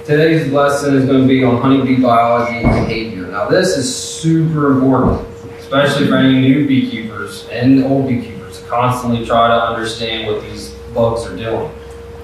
today's lesson is going to be on honeybee biology and behavior. Now this is super important, especially for any new beekeepers and old beekeepers, to constantly try to understand what these bugs are doing.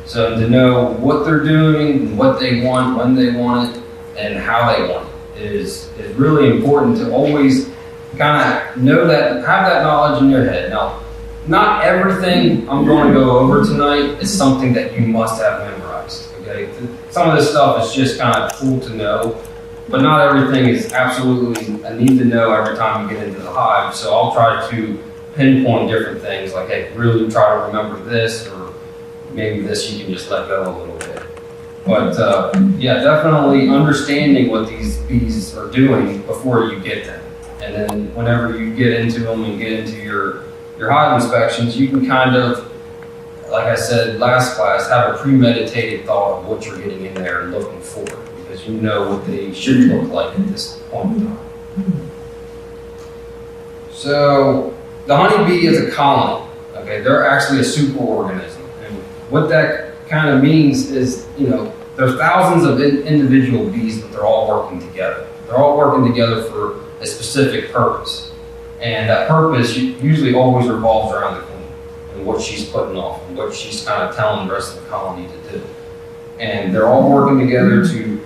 So to know what they're doing, what they want, when they want it, and how they want it is really important to always kind of know that, have that knowledge in your head. Now, not everything I'm going to go over tonight is something that you must have memorized, okay? Some of this stuff is just kind of cool to know, but not everything is absolutely a need to know every time you get into the hive. So I'll try to pinpoint different things like, hey, really try to remember this, or maybe this you can just let go a little bit. But yeah, definitely understanding what these bees are doing before you get them. And then whenever you get into them and get into your hive inspections, you can kind of, like I said last class, have a premeditated thought of what you're getting in there and looking for, because you know what they should look like at this point in time. So the honeybee is a colony, okay? They're actually a superorganism. And what that kind of means is, you know, there's thousands of individual bees, but they're all working together. They're all working together for a specific purpose. And that purpose usually always revolves around the queen and what she's putting off and what she's kind of telling the rest of the colony to do. And they're all working together to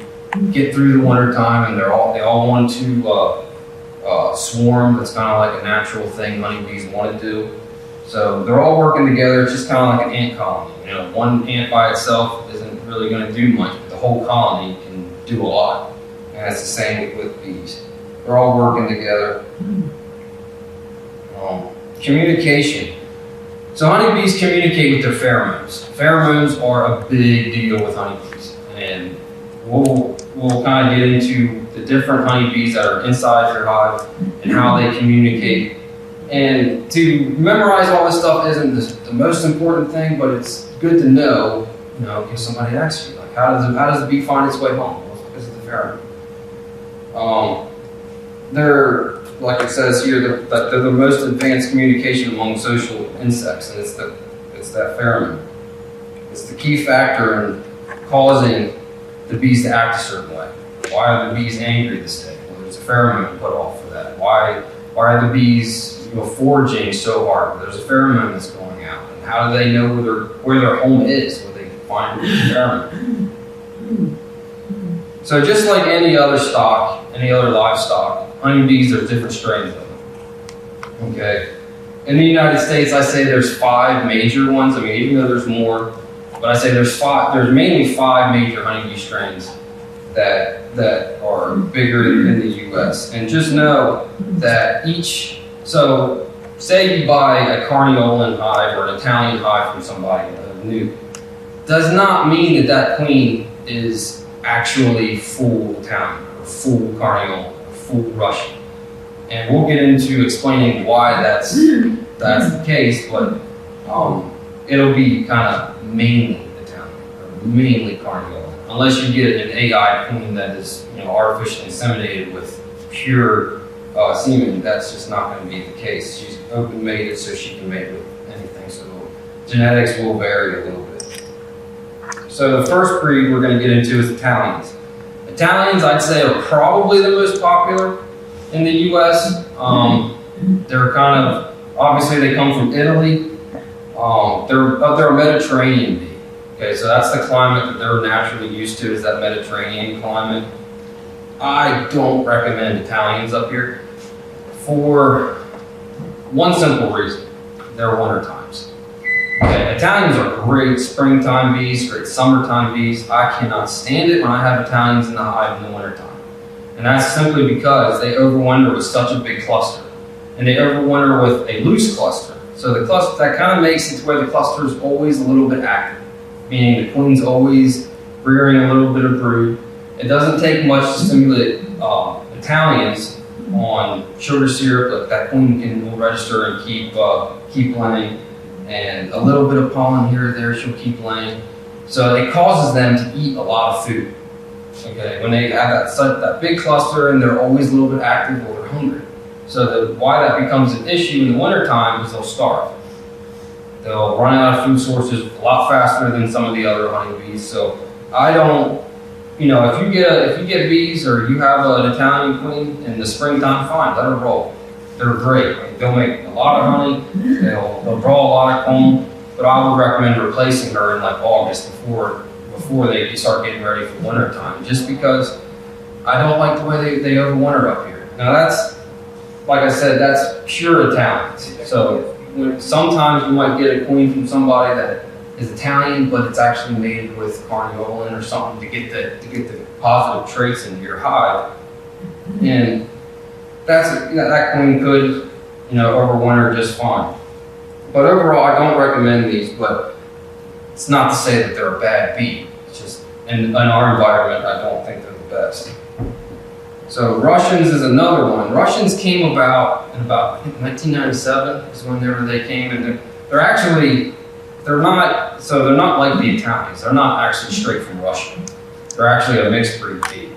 get through the winter time, and they all want to swarm. That's kind of like a natural thing honeybees want to do. So they're all working together. It's just kind of like an ant colony. You know, one ant by itself isn't really going to do much, but the whole colony can do a lot. And it's the same with bees. They're all working together. Communication. So honeybees communicate with their pheromones. Pheromones are a big deal with honeybees, and we'll kind of get into the different honeybees that are inside your hive and how they communicate. And to memorize all this stuff isn't the most important thing, but it's good to know. You know, if somebody asks you, like, how does the bee find its way home? Well, it's because of the pheromone. They're, like it says here, they're the most advanced communication among social insects, and it's that pheromone. It's the key factor in causing the bees to act a certain way. Why are the bees angry this day? Well, there's a pheromone put off for that. Why are the bees foraging so hard? There's a pheromone that's going out. And how do they know where their home is, where they find the pheromone? So just like any other stock, any other livestock, honeybees, there's different strains of them. Okay. In the United States, I say there's 5 major ones. I mean, even though there's more, but I say there's mainly 5 major honeybee strains that are bigger in the U.S. And just know that so say you buy a Carniolan hive or an Italian hive from somebody new, does not mean that queen is actually full Italian or full Carniolan or full Russian. And we'll get into explaining why that's the case, but it'll be kind of mainly Italian or mainly Carniolan, unless you get an AI queen that is artificially inseminated with pure semen. That's just not going to be the case. She's open mated, so she can mate with anything. So genetics will vary a little bit. So the first breed we're going to get into is Italians. Italians, I'd say, are probably the most popular in the U.S. They're kind of, obviously they come from Italy. They're a Mediterranean bee. Okay, so that's the climate that they're naturally used to, is that Mediterranean climate. I don't recommend Italians up here for one simple reason. They're winter times. Okay, Italians are great springtime bees, great summertime bees. I cannot stand it when I have Italians in the hive in the wintertime. And that's simply because they overwinter with such a big cluster. And they overwinter with a loose cluster. So the cluster, that kind of makes it to where the cluster is always a little bit active, meaning the queen's always rearing a little bit of brood. It doesn't take much to stimulate Italians on sugar syrup, like that queen will register and keep laying. And a little bit of pollen here or there, she'll keep laying. So it causes them to eat a lot of food. Okay, when they have that big cluster and they're always a little bit active or they're hungry. So why that becomes an issue in the wintertime is they'll starve. They'll run out of food sources a lot faster than some of the other honeybees. So I don't you know, if you get bees or you have an Italian queen in the springtime, fine, let her roll. They're great. Like, they'll make a lot of honey. They'll draw a lot of comb. But I would recommend replacing her in like August before they start getting ready for winter time. Just because I don't like the way they overwinter up here. Now that's, like I said, that's pure Italians. So sometimes you might get a queen from somebody that is Italian, but it's actually mated with Carniolan or something to get the positive traits into your hive. And that queen could, you know, overwinter just fine. But overall, I don't recommend these, but it's not to say that they're a bad bee. It's just, in our environment, I don't think they're the best. So Russians is another one. Russians came about in I think 1997 is whenever they came, and they're not like the Italians. They're not actually straight from Russia. They're actually a mixed breed bee.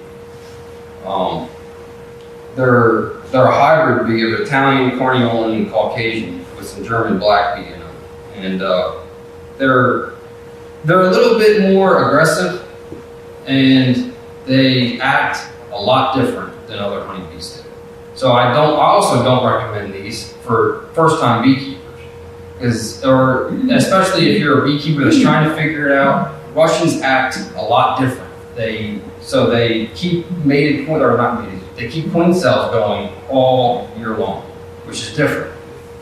They're a hybrid bee of Italian, Carniolan, and Caucasian with some German black bee in them. And they're a little bit more aggressive, and they act a lot different than other honeybees do. So I also don't recommend these for first-time beekeepers, especially if you're a beekeeper that's trying to figure it out. Russians act a lot different. They keep they keep queen cells going all year long, which is different.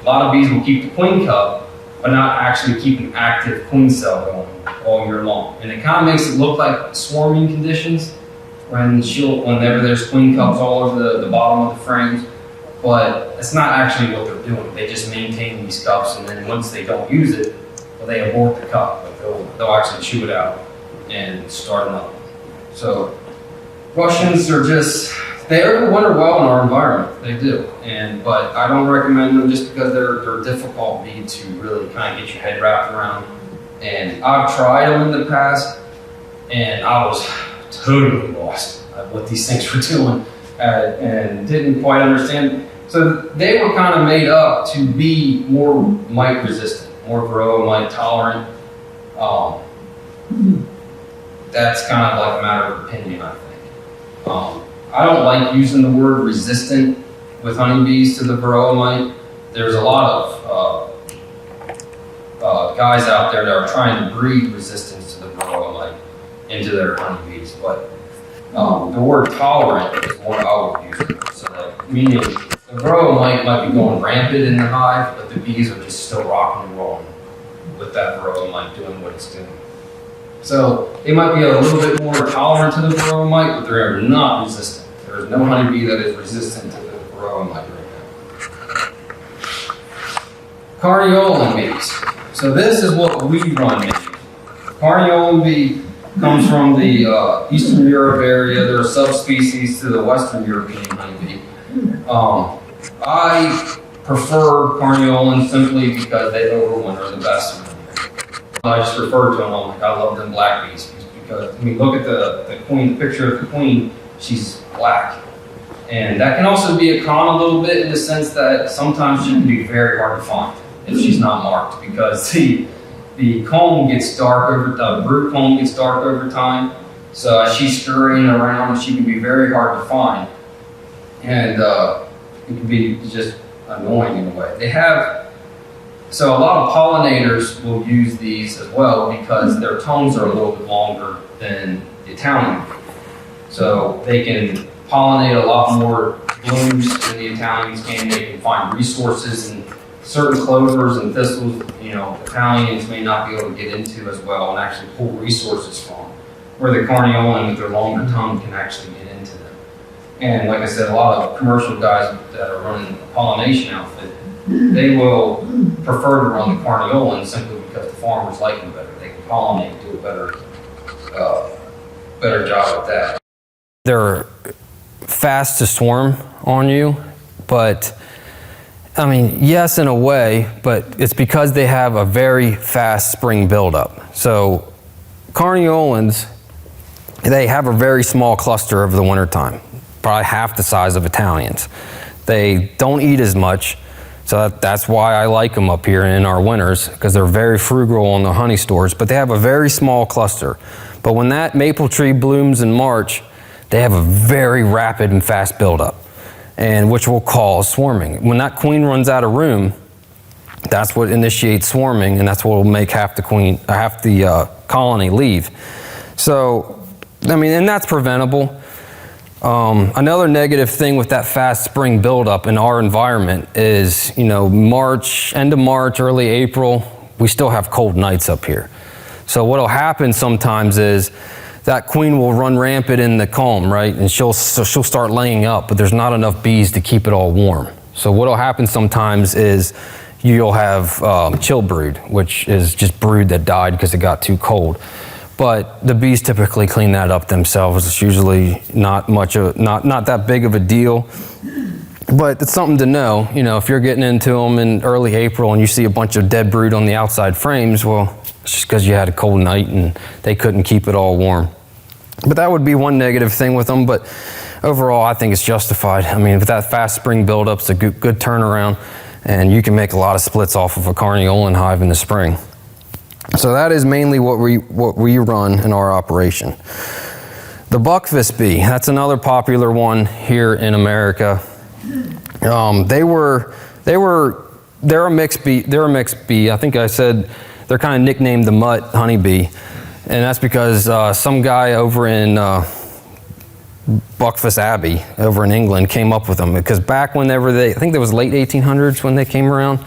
A lot of bees will keep the queen cup, but not actually keep an active queen cell going all year long. And it kind of makes it look like swarming conditions whenever there's queen cups all over the bottom of the frames, but it's not actually what they're doing. They just maintain these cups, and then once they don't use it, well, they abort the cup. But they'll actually chew it out and start another one. So Russians they overwinter well in our environment. They do, but I don't recommend them just because they're difficult bee to really kind of get your head wrapped around. And I've tried them in the past, and I was totally lost at what these things were doing and didn't quite understand. So they were kind of made up to be more mite resistant, more varroa mite tolerant. That's kind of like a matter of opinion, I think. I don't like using the word resistant with honeybees to the varroa mite. There's a lot of guys out there that are trying to breed resistance to the varroa mite into their honeybees, but the word tolerant is what I would use. So that meaning the varroa might be going rampant in the hive, but the bees are just still rocking and rolling with that varroa mite doing what it's doing. So they might be a little bit more tolerant to the varroa mite, but they're not resistant. There is no honeybee that is resistant to the varroa mite right now. Carniolan bees. So this is what we run into. Carniolan bee comes from the Eastern Europe area. They're a subspecies to the Western European honeybee. I prefer Carniolan simply because they overwinter the best. I just referred to them. I'm like, I love them black bees because when you look at the queen, the picture of the queen, she's black. And that can also be a con a little bit in the sense that sometimes she can be very hard to find if she's not marked because the comb gets dark the brood comb gets dark over time. So as she's scurrying around, she can be very hard to find. And it can be just annoying in a way. So a lot of pollinators will use these as well because their tongues are a little bit longer than the Italian. So they can pollinate a lot more blooms than the Italians can. They can find resources in certain clovers and thistles, Italians may not be able to get into as well and actually pull resources from, where the Carniolan with their longer tongue can actually get into them. And like I said, a lot of commercial guys that are running a pollination outfit, they will prefer to run the Carniolan simply because the farmers like them better. They can pollinate, do a better job at that. They're fast to swarm on you, but I mean, yes, in a way, but it's because they have a very fast spring buildup. So Carniolans, they have a very small cluster over the wintertime, probably half the size of Italians. They don't eat as much, so that's why I like them up here in our winters, because they're very frugal on the honey stores, but they have a very small cluster. But when that maple tree blooms in March, they have a very rapid and fast buildup, and which will cause swarming. When that queen runs out of room, that's what initiates swarming, and that's what will make half the colony leave. So, I mean, and that's preventable. Another negative thing with that fast spring buildup in our environment is, you know, end of March, early April, we still have cold nights up here. So what'll happen sometimes is that queen will run rampant in the comb, right? And she'll start laying up, but there's not enough bees to keep it all warm. So what'll happen sometimes is you'll have chill brood, which is just brood that died because it got too cold. But the bees typically clean that up themselves. It's usually not that big of a deal. But it's something to know. You know, if you're getting into them in early April and you see a bunch of dead brood on the outside frames, well, it's just because you had a cold night and they couldn't keep it all warm. But that would be one negative thing with them. But overall, I think it's justified. I mean, with that fast spring buildup, it's a good turnaround, and you can make a lot of splits off of a carniolan hive in the spring. So that is mainly what we run in our operation. The buckfist bee, that's another popular one here in America. They're a mixed bee. They're a mixed bee. I think I said they're kind of nicknamed the mutt honeybee, and that's because some guy over in Buckfast Abbey over in England came up with them, because back whenever I think it was late 1800s when they came around,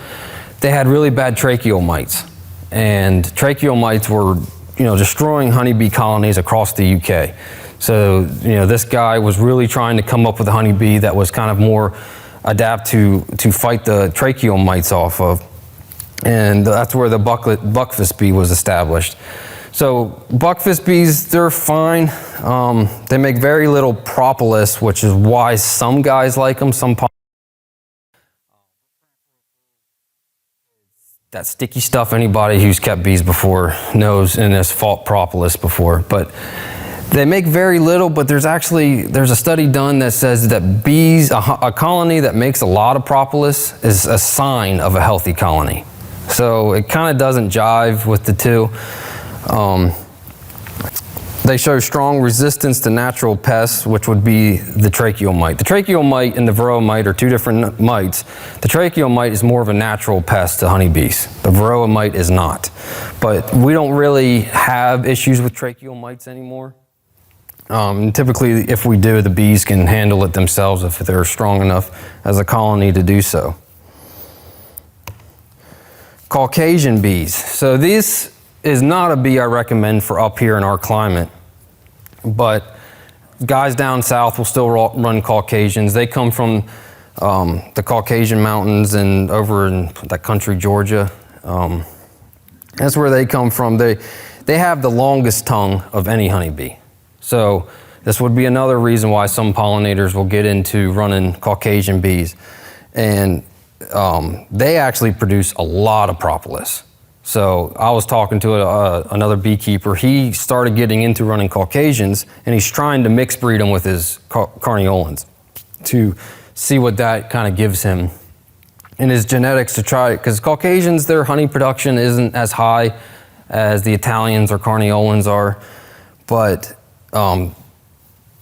they had really bad tracheal mites. And tracheal mites were, you know, destroying honeybee colonies across the UK. So, you know, this guy was really trying to come up with a honeybee that was kind of more adapt to fight the tracheal mites off of. And that's where the buckfist bee was established. So buckfist bees, they're fine. They make very little propolis, which is why some guys like them. That sticky stuff, anybody who's kept bees before knows, and has fought propolis before. But they make very little, but there's a study done that says that bees, a colony that makes a lot of propolis is a sign of a healthy colony. So it kind of doesn't jive with the two. They show strong resistance to natural pests, which would be the tracheal mite. The tracheal mite and the varroa mite are two different mites. The tracheal mite is more of a natural pest to honeybees. The varroa mite is not. But we don't really have issues with tracheal mites anymore. Typically, if we do, the bees can handle it themselves if they're strong enough as a colony to do so. Caucasian bees. So this is not a bee I recommend for up here in our climate, but guys down south will still run Caucasians. They come from the Caucasian mountains and over in that country, Georgia. That's where they come from. They have the longest tongue of any honeybee. So this would be another reason why some pollinators will get into running Caucasian bees. And they actually produce a lot of propolis. So I was talking to another beekeeper. He started getting into running Caucasians, and he's trying to mix breed them with his carniolans to see what that kind of gives him in his genetics to try it. Because Caucasians, their honey production isn't as high as the Italians or carniolans are, but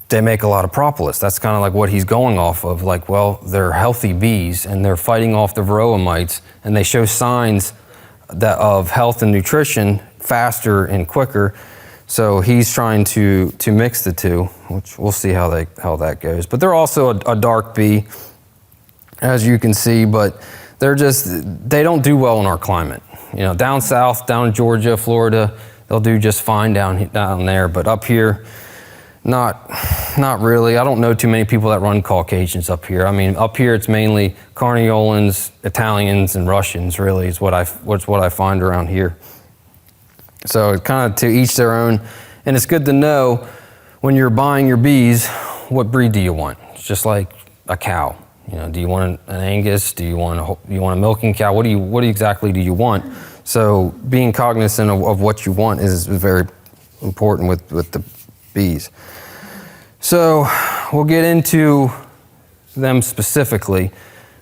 they make a lot of propolis. That's kind of like what he's going off of. Like, well, they're healthy bees, and they're fighting off the varroa mites, and they show signs of health and nutrition faster and quicker. So he's trying to mix the two, which we'll see how that goes. But they're also a dark bee, as you can see, but they don't do well in our climate. You know, down south, down in Georgia, Florida, they'll do just fine down there, but up here, not really. I don't know too many people that run Caucasians up here. I mean, up here it's mainly carniolans, Italians, and Russians. Really, is what I find around here. So it's kind of to each their own, and it's good to know when you're buying your bees, what breed do you want? It's just like a cow. You know, do you want an Angus? Do you want a milking cow? What exactly do you want? So being cognizant of what you want is very important with the bees. So we'll get into them specifically.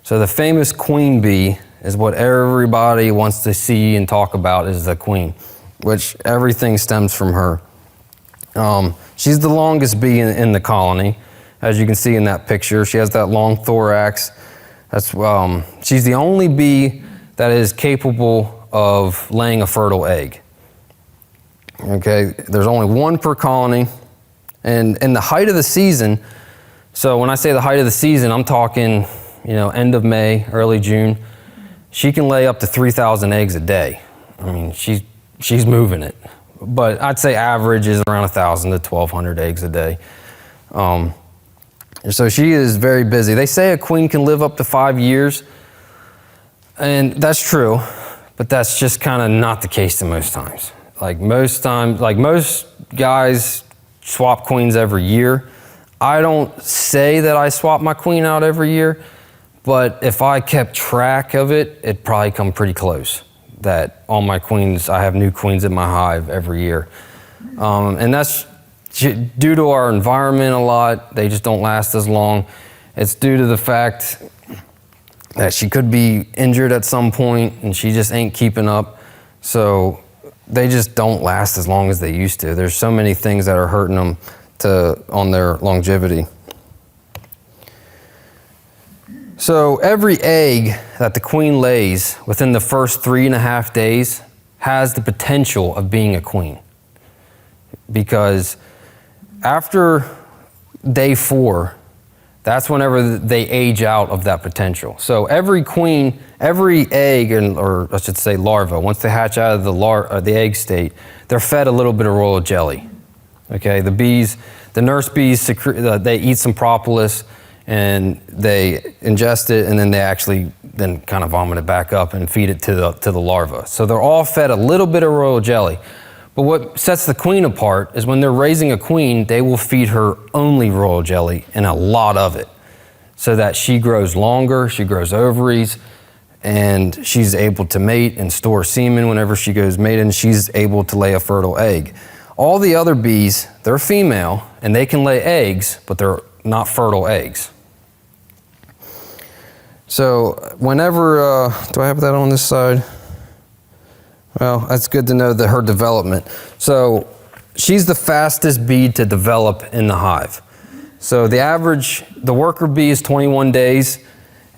So the famous queen bee is what everybody wants to see and talk about, is the queen, which everything stems from her. She's the longest bee in the colony, as you can see in that picture. She has that long thorax. She's the only bee that is capable of laying a fertile egg. Okay, there's only one per colony, and in the height of the season, so when I say the height of the season, I'm talking, end of May, early June, she can lay up to 3,000 eggs a day. I mean, she's moving it. But I'd say average is around 1,000 to 1,200 eggs a day. So she is very busy. They say a queen can live up to 5 years, and that's true, but that's just kind of not the case most times. Most guys swap queens every year. I don't say that I swap my queen out every year, but if I kept track of it, it'd probably come pretty close. That all my queens, I have new queens in my hive every year. And that's due to our environment a lot. They just don't last as long. It's due to the fact that she could be injured at some point and she just ain't keeping up. So they just don't last as long as they used to. There's so many things that are hurting them on their longevity. So every egg that the queen lays within the first 3.5 days has the potential of being a queen. Because after day 4, that's whenever they age out of that potential. So every queen, every egg, or I should say larva, once they hatch out of the egg state, they're fed a little bit of royal jelly. Okay, the nurse bees, they eat some propolis, and they ingest it, and then they actually then kind of vomit it back up and feed it to the larva. So they're all fed a little bit of royal jelly. But what sets the queen apart is when they're raising a queen, they will feed her only royal jelly and a lot of it, so that she grows longer, she grows ovaries, and she's able to mate and store semen whenever she goes mating. She's able to lay a fertile egg. All the other bees, they're female, and they can lay eggs, but they're not fertile eggs. So whenever, do I have that on this side? Well, that's good to know her development. So she's the fastest bee to develop in the hive. So the worker bee is 21 days,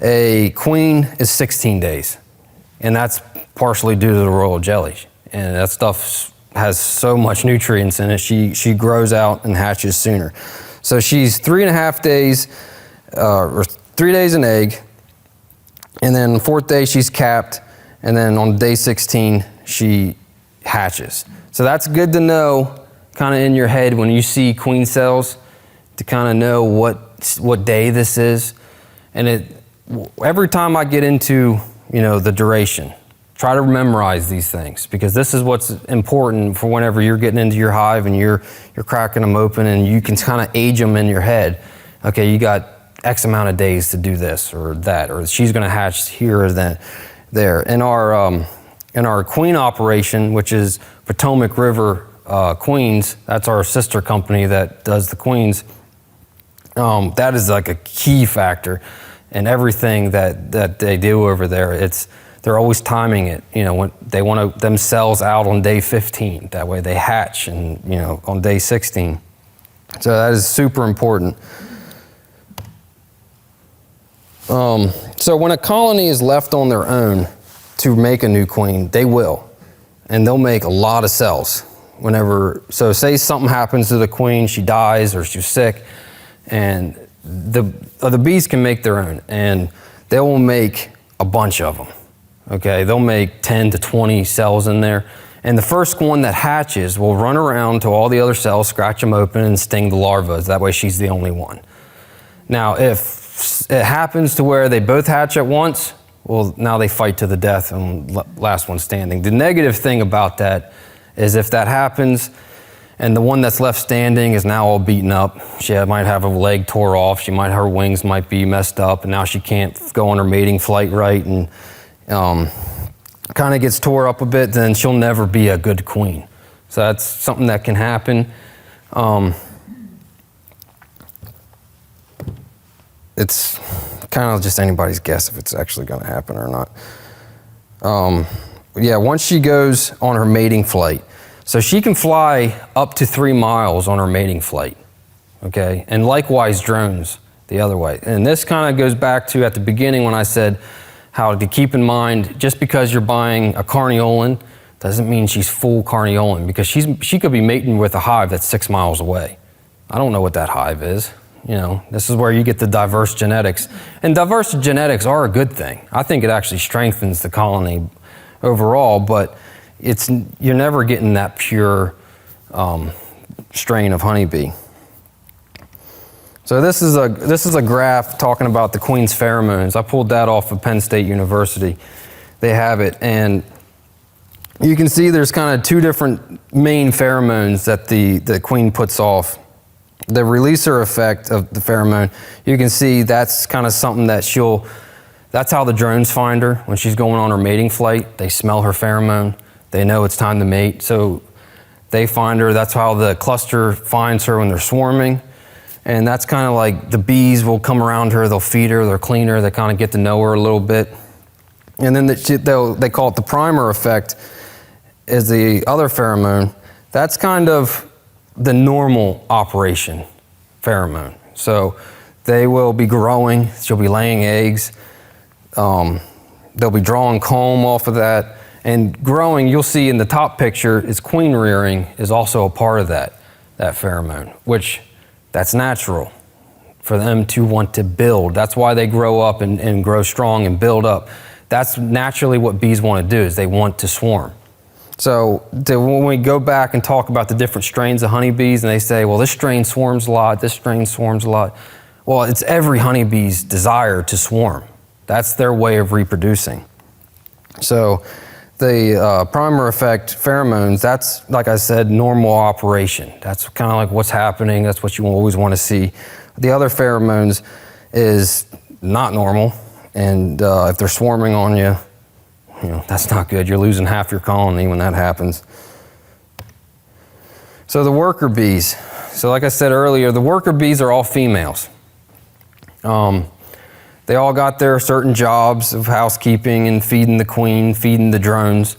a queen is 16 days. And that's partially due to the royal jelly. And that stuff has so much nutrients in it, she grows out and hatches sooner. So she's 3.5 days, or 3 days an egg, and then 4th day she's capped, and then on day 16 she hatches. So that's good to know kind of in your head when you see queen cells, to kind of know what day this is. And every time I get into the duration, try to memorize these things, because this is what's important for whenever you're getting into your hive and you're cracking them open, and you can kind of age them in your head. Okay, you got X amount of days to do this or that, or she's going to hatch here or there. In our queen operation, which is Potomac River Queens, that's our sister company that does the queens. That is like a key factor in everything that they do over there. They're always timing it. When they want them cells out on day 15, that way they hatch and on day 16. So that is super important. So when a colony is left on their own to make a new queen, they will, and they'll make a lot of cells. So say something happens to the queen, she dies or she's sick, and the bees can make their own, and they will make a bunch of them. Okay, they'll make 10 to 20 cells in there, and the first one that hatches will run around to all the other cells, scratch them open, and sting the larvae. That way she's the only one. Now, if it happens to where they both hatch at once, well, now they fight to the death and last one standing. The negative thing about that is if that happens and the one that's left standing is now all beaten up, she might have a leg tore off, her wings might be messed up, and now she can't go on her mating flight right, and kind of gets tore up a bit, then she'll never be a good queen. So that's something that can happen. It's kind of just anybody's guess if it's actually going to happen or not. Once she goes on her mating flight, So she can fly up to 3 miles on her mating flight, okay? And likewise drones the other way. And this kind of goes back to at the beginning when I said how to keep in mind, just because you're buying a carniolan doesn't mean she's full carniolan, because she could be mating with a hive that's 6 miles away. I don't know what that hive is. You know, this is where you get the diverse genetics. And diverse genetics are a good thing. I think it actually strengthens the colony overall, but you're never getting that pure strain of honeybee. So this is a graph talking about the queen's pheromones. I pulled that off of Penn State University. They have it, and you can see there's kind of 2 different main pheromones that the queen puts off. The releaser effect of the pheromone, you can see that's kind of something that that's how the drones find her when she's going on her mating flight. They smell her pheromone. They know it's time to mate, so they find her. That's how the cluster finds her when they're swarming. And that's kind of like the bees will come around her, they'll feed her, they'll clean her, they kind of get to know her a little bit. And then they call it the primer effect, is the other pheromone. That's kind of the normal operation pheromone. So they will be growing, she'll be laying eggs, they'll be drawing comb off of that. And growing, you'll see in the top picture, is queen rearing is also a part of that pheromone, which that's natural for them to want to build. That's why they grow up and grow strong and build up. That's naturally what bees want to do, is they want to swarm. So when we go back and talk about the different strains of honeybees, and they say, well, this strain swarms a lot, this strain swarms a lot. Well, it's every honeybee's desire to swarm. That's their way of reproducing. So the primer effect pheromones, that's, like I said, normal operation. That's kind of like what's happening. That's what you always want to see. The other pheromones is not normal. And if they're swarming on you, that's not good. You're losing half your colony when that happens. So the worker bees. So like I said earlier, the worker bees are all females. They all got their certain jobs of housekeeping and feeding the queen, feeding the drones.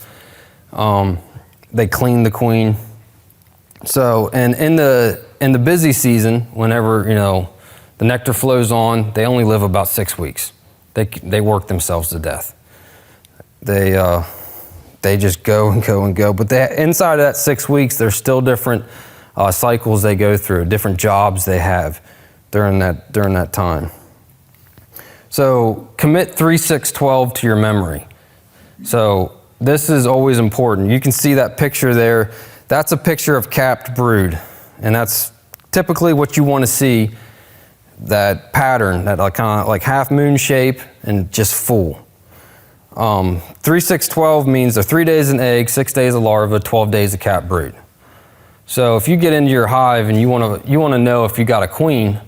They clean the queen. So, and in the busy season, whenever the nectar flows on, they only live about 6 weeks. They work themselves to death. They just go and go and go. But inside of that 6 weeks, there's still different cycles they go through, different jobs they have during that time. So commit 3-6-12 to your memory. So this is always important. You can see that picture there. That's a picture of capped brood. And that's typically what you want to see, that pattern, that kind of like half moon shape and just full. 3-6-12 means they're 3 days an egg, 6 days a larva, 12 days a capped brood. So if you get into your hive and you want to know if you got a queen,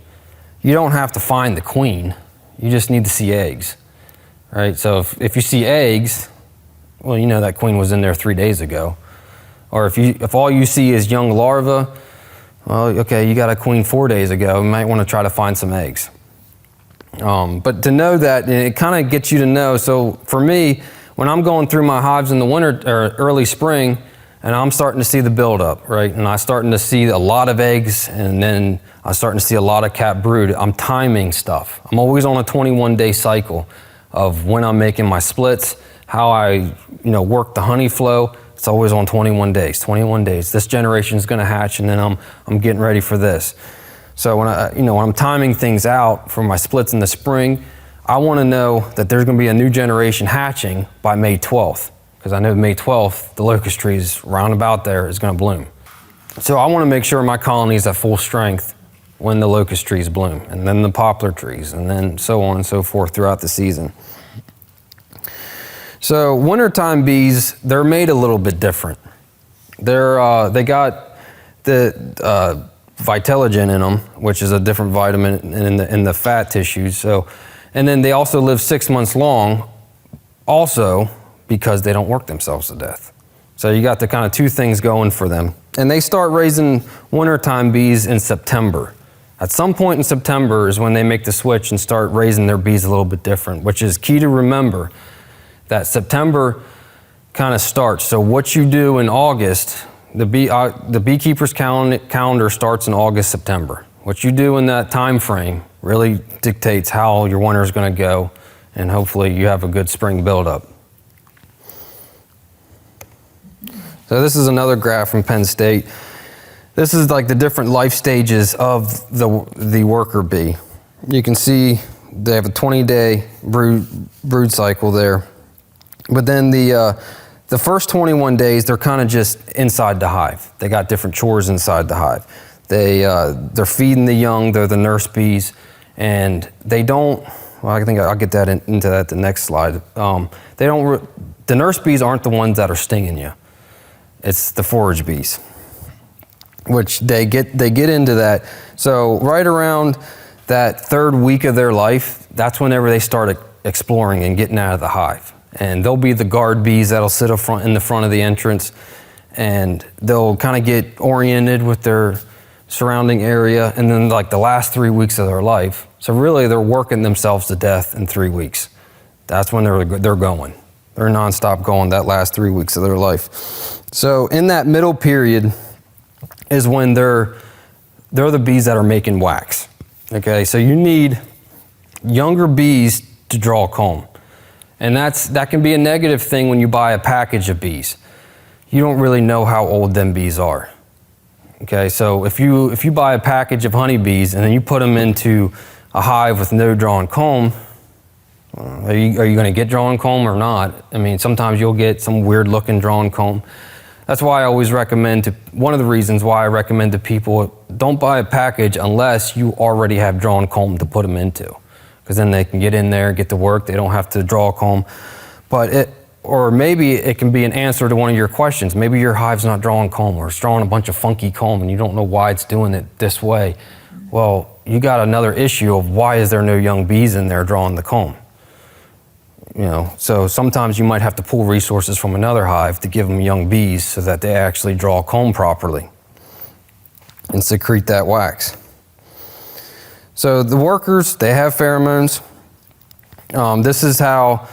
you don't have to find the queen. You just need to see eggs, right? So if you see eggs, well, you know that queen was in there 3 days ago. Or if all you see is young larvae, well, okay, you got a queen 4 days ago. You might want to try to find some eggs. But to know that, it kind of gets you to know. So for me, when I'm going through my hives in the winter or early spring, and I'm starting to see the buildup, right? And I'm starting to see a lot of eggs, and then I'm starting to see a lot of capped brood. I'm timing stuff. I'm always on a 21-day cycle of when I'm making my splits, how I work the honey flow. It's always on 21 days. 21 days. This generation is going to hatch, and then I'm getting ready for this. So when when I'm timing things out for my splits in the spring, I want to know that there's going to be a new generation hatching by May 12th. Because I know May 12th, the locust trees roundabout there is going to bloom. So I want to make sure my colony is at full strength when the locust trees bloom, and then the poplar trees, and then so on and so forth throughout the season. So wintertime bees, they're made a little bit different. They got the vitellogen in them, which is a different vitamin in the fat tissues. So, and then they also live 6 months long, also because they don't work themselves to death. So you got the kind of two things going for them. And they start raising wintertime bees in September. At some point in September is when they make the switch and start raising their bees a little bit different, which is key to remember, that September kind of starts. So what you do in August The beekeeper's calendar starts in August, September. What you do in that time frame really dictates how your winter is going to go, and hopefully you have a good spring buildup. So this is another graph from Penn State. This is like the different life stages of the worker bee. You can see they have a 20-day brood cycle there. But then the first 21 days, they're kind of just inside the hive. They got different chores inside the hive. They're feeding the young, they're the nurse bees, and they don't, well, I think I'll get that into that the next slide. The nurse bees aren't the ones that are stinging you. It's the forage bees, which they get into that. So right around that third week of their life, that's whenever they start exploring and getting out of the hive. And they'll be the guard bees that'll sit in the front of the entrance, and they'll kind of get oriented with their surrounding area, and then like the last 3 weeks of their life. So really they're working themselves to death in 3 weeks. That's when they're going. They're nonstop going that last 3 weeks of their life. So in that middle period is when they're the bees that are making wax. Okay, so you need younger bees to draw comb. And that can be a negative thing when you buy a package of bees. You don't really know how old them bees are. Okay, so if you buy a package of honeybees and then you put them into a hive with no drawn comb, are you going to get drawn comb or not? I mean, sometimes you'll get some weird looking drawn comb. That's why I always recommend one of the reasons why I recommend to people, don't buy a package unless you already have drawn comb to put them into. Because then they can get in there, get to work, they don't have to draw a comb. Or maybe it can be an answer to one of your questions. Maybe your hive's not drawing comb, or it's drawing a bunch of funky comb and you don't know why it's doing it this way. Well, you got another issue of why is there no young bees in there drawing the comb? So sometimes you might have to pull resources from another hive to give them young bees so that they actually draw comb properly and secrete that wax. So the workers, they have pheromones. This is how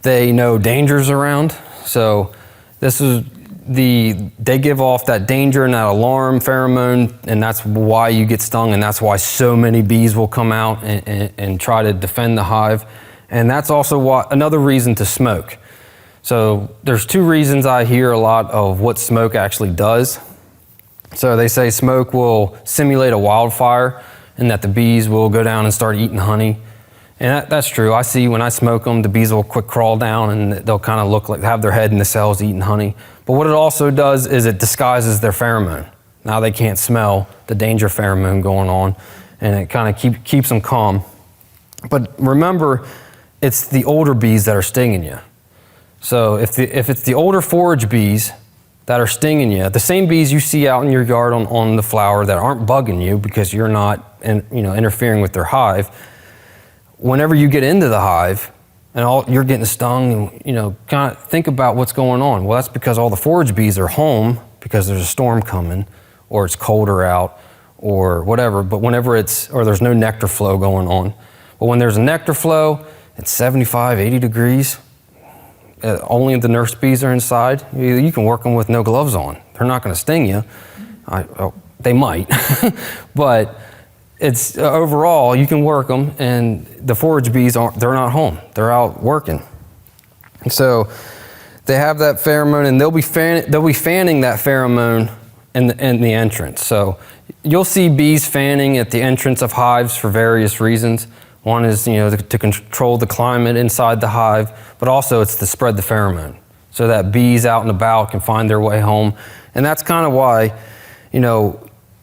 they know danger's around. So they give off that danger and that alarm pheromone, and that's why you get stung, and that's why so many bees will come out and try to defend the hive. And that's also another reason to smoke. So there's 2 reasons I hear a lot of what smoke actually does. So they say smoke will simulate a wildfire, and that the bees will go down and start eating honey. And that's true. I see when I smoke them, the bees will quick crawl down and they'll kind of look like, have their head in the cells eating honey. But what it also does is it disguises their pheromone. Now they can't smell the danger pheromone going on, and it kind of keeps them calm. But remember, it's the older bees that are stinging you. So if it's the older forage bees that are stinging you, the same bees you see out in your yard on the flower that aren't bugging you because you're not interfering with their hive, whenever you get into the hive and you're getting stung, kind of think about what's going on. Well, that's because all the forage bees are home because there's a storm coming, or it's colder out, or whatever. But or there's no nectar flow going on. But when there's a nectar flow, it's 75, 80 degrees. Only the nurse bees are inside. You can work them with no gloves on. They're not going to sting you. They might, but it's overall you can work them, and the forage bees they're not home. They're out working. So they have that pheromone, and they'll be fanning that pheromone in the entrance. So you'll see bees fanning at the entrance of hives for various reasons. One is, to control the climate inside the hive, but also it's to spread the pheromone so that bees out and about can find their way home. And that's kind of why,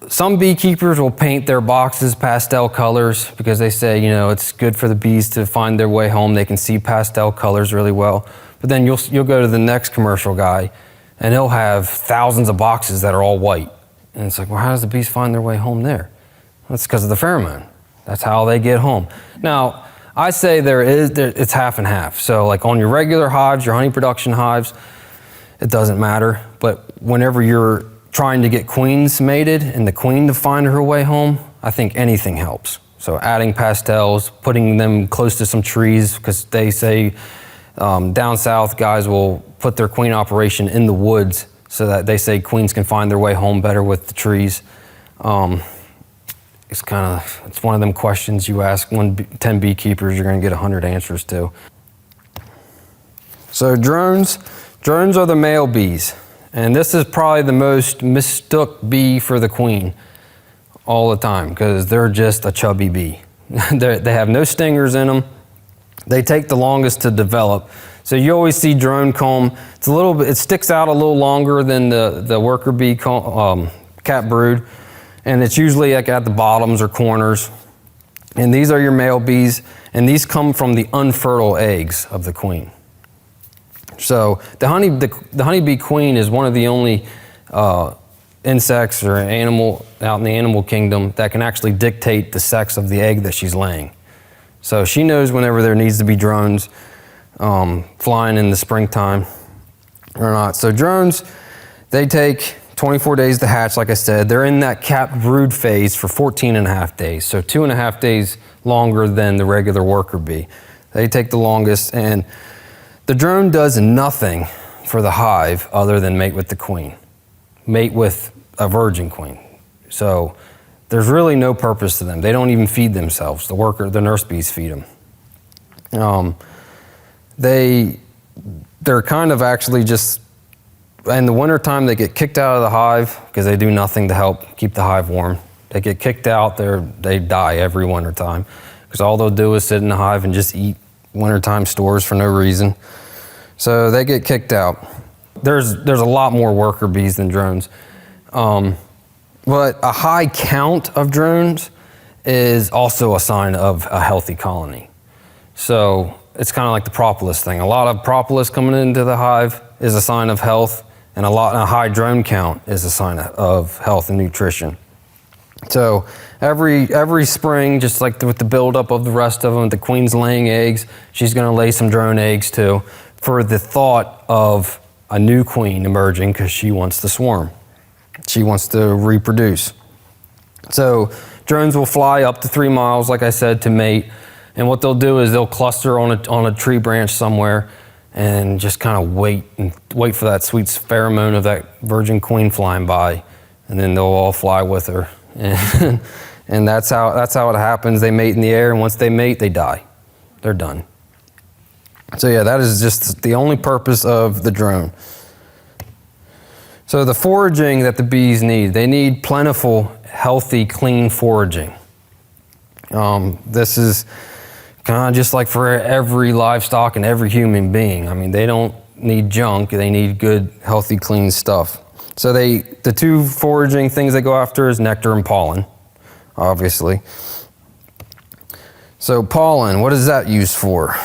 some beekeepers will paint their boxes pastel colors because they say, it's good for the bees to find their way home. They can see pastel colors really well. But then you'll go to the next commercial guy and he'll have thousands of boxes that are all white. And it's like, well, how does the bees find their way home there? That's because of the pheromone. That's how they get home. Now, I say it's half and half. So like on your regular hives, your honey production hives, it doesn't matter. But whenever you're trying to get queens mated and the queen to find her way home, I think anything helps. So adding pastels, putting them close to some trees, because they say down south guys will put their queen operation in the woods so that they say queens can find their way home better with the trees. It's one of them questions you ask 10 beekeepers, you're going to get 100 answers to. So drones are the male bees, and this is probably the most mistook bee for the queen all the time, because they're just a chubby bee. They have no stingers in them. They take the longest to develop. So you always see drone comb. It sticks out a little longer than the worker bee cat brood, and it's usually like at the bottoms or corners. And these are your male bees, and these come from the unfertile eggs of the queen. So the honeybee queen is one of the only insects or animal out in the animal kingdom that can actually dictate the sex of the egg that she's laying. So she knows whenever there needs to be drones flying in the springtime or not. So drones, they take 24 days to hatch, like I said. They're in that capped brood phase for 14 and a half days. So 2.5 days longer than the regular worker bee. They take the longest, and the drone does nothing for the hive other than mate with the queen, mate with a virgin queen. So there's really no purpose to them. They don't even feed themselves. The nurse bees feed them. They're kind of actually just, in the wintertime, they get kicked out of the hive because they do nothing to help keep the hive warm. They get kicked out, they die every wintertime because all they'll do is sit in the hive and just eat wintertime stores for no reason. So they get kicked out. There's a lot more worker bees than drones. But a high count of drones is also a sign of a healthy colony. So it's kind of like the propolis thing. A lot of propolis coming into the hive is a sign of health, and a high drone count is a sign of health and nutrition. So every spring, just like with the buildup of the rest of them, the queen's laying eggs, she's going to lay some drone eggs too, for the thought of a new queen emerging because she wants to swarm. She wants to reproduce. So drones will fly up to 3 miles, like I said, to mate. And what they'll do is they'll cluster on a tree branch somewhere and just kind of wait for that sweet pheromone of that virgin queen flying by, and then they'll all fly with her. And that's how it happens. They mate in the air, and once they mate, they die. They're done. So yeah, that is just the only purpose of the drone. So the foraging that the bees need, they need plentiful, healthy, clean foraging. This is kind of just like for every livestock and every human being. I mean, they don't need junk, they need good, healthy, clean stuff. So the two foraging things they go after is nectar and pollen, obviously. So pollen, what is that used for?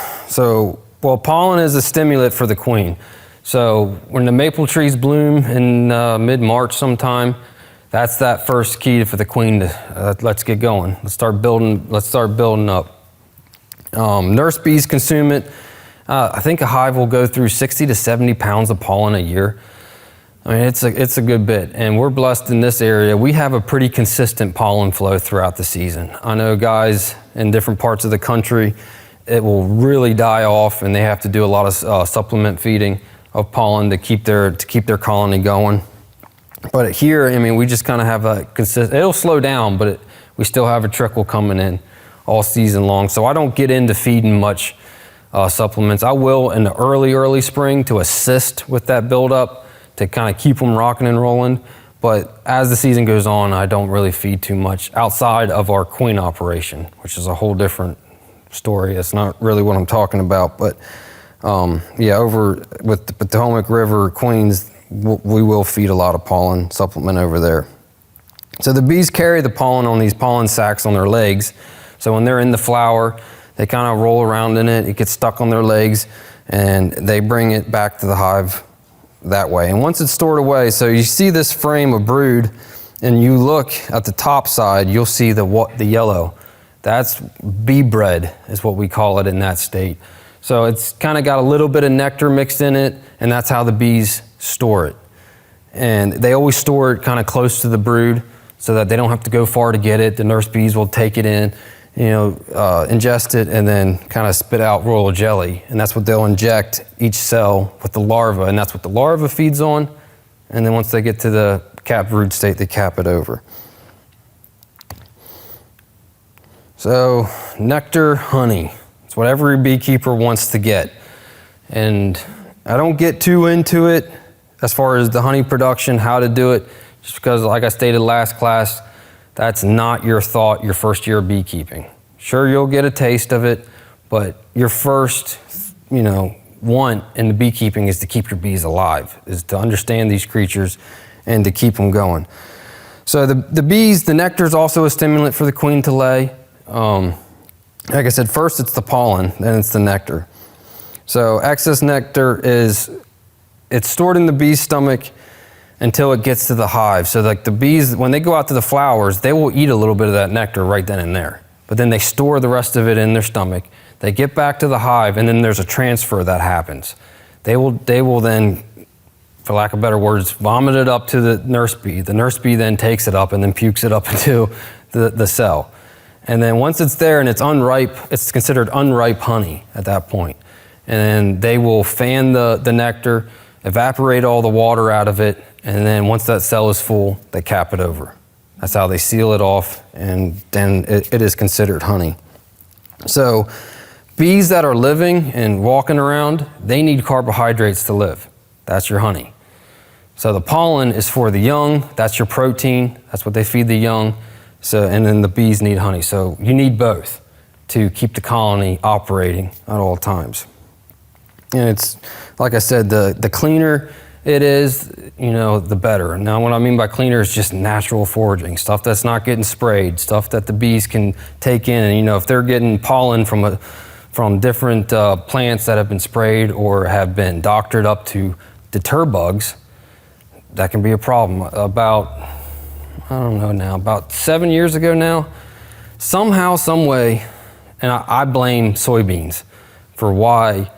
Well, pollen is a stimulant for the queen. So when the maple trees bloom in mid-March sometime, that's that first key for the queen to let's get going. Let's start building up. Nurse bees consume it. I think a hive will go through 60 to 70 pounds of pollen a year. I mean, it's a good bit, and we're blessed in this area. We have a pretty consistent pollen flow throughout the season. I know guys in different parts of the country, it will really die off, and they have to do a lot of supplement feeding of pollen to keep their colony going. But here, I mean, we just kind of have a consistent. It'll slow down, but we still have a trickle coming in all season long. So I don't get into feeding much supplements. I will in the early spring to assist with that buildup to kind of keep them rocking and rolling. But as the season goes on, I don't really feed too much outside of our queen operation, which is a whole different story. It's not really what I'm talking about. But yeah, over with the Potomac River queens, we will feed a lot of pollen supplement over there. So the bees carry the pollen on these pollen sacs on their legs. So when they're in the flower, they kind of roll around in it. It gets stuck on their legs, and they bring it back to the hive that way. And once it's stored away, so you see this frame of brood, and you look at the top side, you'll see the yellow. That's bee bread, is what we call it in that state. So it's kind of got a little bit of nectar mixed in it, and that's how the bees store it. And they always store it kind of close to the brood so that they don't have to go far to get it. The nurse bees will take it in, ingest it, and then kind of spit out royal jelly. And that's what they'll inject each cell with the larva, and that's what the larva feeds on, and then once they get to the capped brood state, they cap it over. So nectar, honey, it's what every beekeeper wants to get. And I don't get too into it as far as the honey production, how to do it, just because, like I stated last class, that's not your thought your first year of beekeeping. Sure, you'll get a taste of it, but your first, want in the beekeeping is to keep your bees alive, is to understand these creatures and to keep them going. So the bees, the nectar is also a stimulant for the queen to lay. Like I said, first it's the pollen, then it's the nectar. So excess nectar it's stored in the bee's stomach until it gets to the hive. So like the bees, when they go out to the flowers, they will eat a little bit of that nectar right then and there. But then they store the rest of it in their stomach. They get back to the hive, and then there's a transfer that happens. They will then, for lack of better words, vomit it up to the nurse bee. The nurse bee then takes it up and then pukes it up into the cell. And then once it's there and it's unripe, it's considered unripe honey at that point. And then they will fan the nectar, evaporate all the water out of it, and then once that cell is full, they cap it over. That's how they seal it off, and then it is considered honey. So bees that are living and walking around, they need carbohydrates to live. That's your honey. So the pollen is for the young, that's your protein, that's what they feed the young. So, and then the bees need honey. So you need both to keep the colony operating at all times. And it's, like I said, the cleaner it is, the better. Now what I mean by cleaner is just natural foraging, stuff that's not getting sprayed, stuff that the bees can take in. And if they're getting pollen from different plants that have been sprayed or have been doctored up to deter bugs, that can be a problem. About 7 years ago now, somehow, some way, and I blame soybeans for why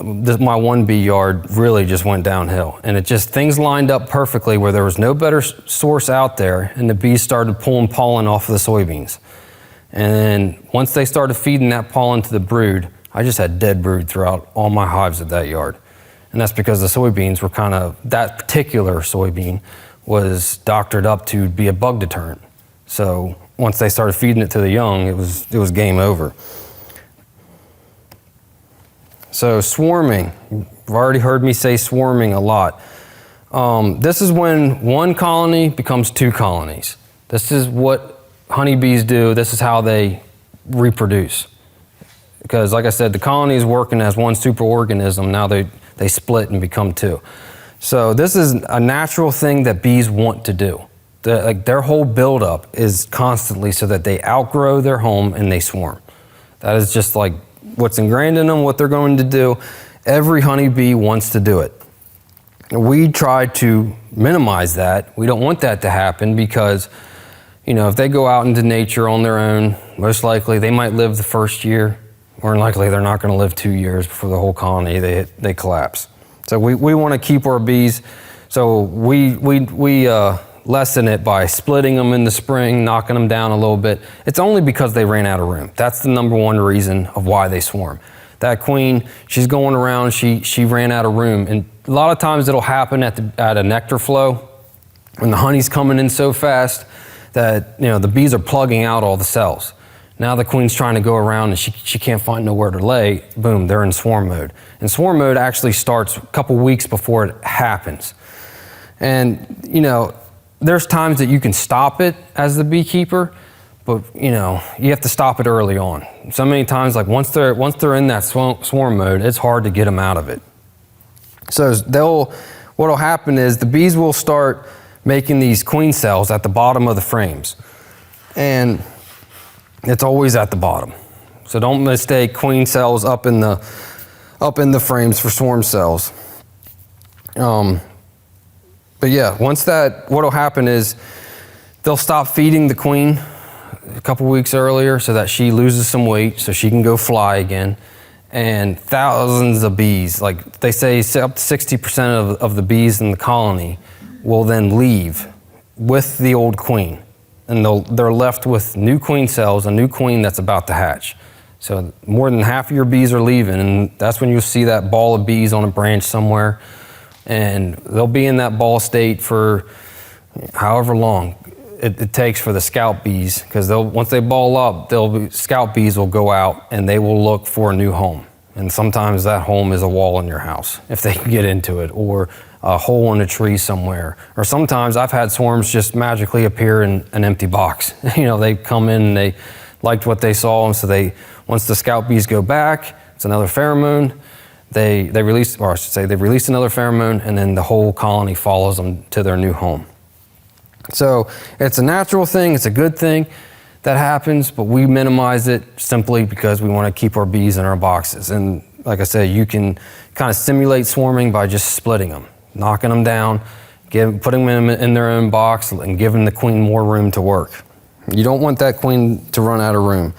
my one bee yard really just went downhill. And things lined up perfectly where there was no better source out there, and the bees started pulling pollen off of the soybeans. And then once they started feeding that pollen to the brood, I just had dead brood throughout all my hives at that yard. And that's because the soybeans were that particular soybean was doctored up to be a bug deterrent. So once they started feeding it to the young, it was game over. So swarming, you've already heard me say swarming a lot. This is when one colony becomes two colonies. This is what honeybees do. This is how they reproduce. Because like I said, the colony is working as one superorganism. Now they split and become two. So this is a natural thing that bees want to do. Their whole buildup is constantly so that they outgrow their home and they swarm. That is just like what's ingrained in them, what they're going to do. Every honeybee wants to do it. We try to minimize that. We don't want that to happen because, if they go out into nature on their own, most likely they might live the first year. More than likely they're not going to live 2 years before the whole colony, they collapse. So we want to keep our bees. So we lessen it by splitting them in the spring, knocking them down a little bit. It's only because they ran out of room. That's the number one reason of why they swarm. That queen, she's going around, she ran out of room. And a lot of times it'll happen at a nectar flow when the honey's coming in so fast that the bees are plugging out all the cells. Now the queen's trying to go around and she can't find nowhere to lay. Boom, they're in swarm mode. And swarm mode actually starts a couple weeks before it happens. And there's times that you can stop it as the beekeeper, but you have to stop it early on. So many times, like once they're in that swarm mode, it's hard to get them out of it. So what'll happen is the bees will start making these queen cells at the bottom of the frames, and it's always at the bottom. So don't mistake queen cells up in the frames for swarm cells. But yeah, what'll happen is they'll stop feeding the queen a couple weeks earlier so that she loses some weight so she can go fly again. And thousands of bees, like they say up to 60% of the bees in the colony will then leave with the old queen. And they're left with new queen cells, a new queen that's about to hatch. So more than half of your bees are leaving, and that's when you'll see that ball of bees on a branch somewhere. and they'll be in that ball state for however long it takes for the scout bees, because once they ball up, scout bees will go out and they will look for a new home. And sometimes that home is a wall in your house, if they can get into it, or a hole in a tree somewhere. Or sometimes I've had swarms just magically appear in an empty box. They come in and they liked what they saw, and so once the scout bees go back, it's another pheromone. They release another pheromone, and then the whole colony follows them to their new home. So it's a natural thing, it's a good thing that happens, but we minimize it simply because we want to keep our bees in our boxes. And like I said, you can kind of simulate swarming by just splitting them, knocking them down, putting them in their own box, and giving the queen more room to work. You don't want that queen to run out of room.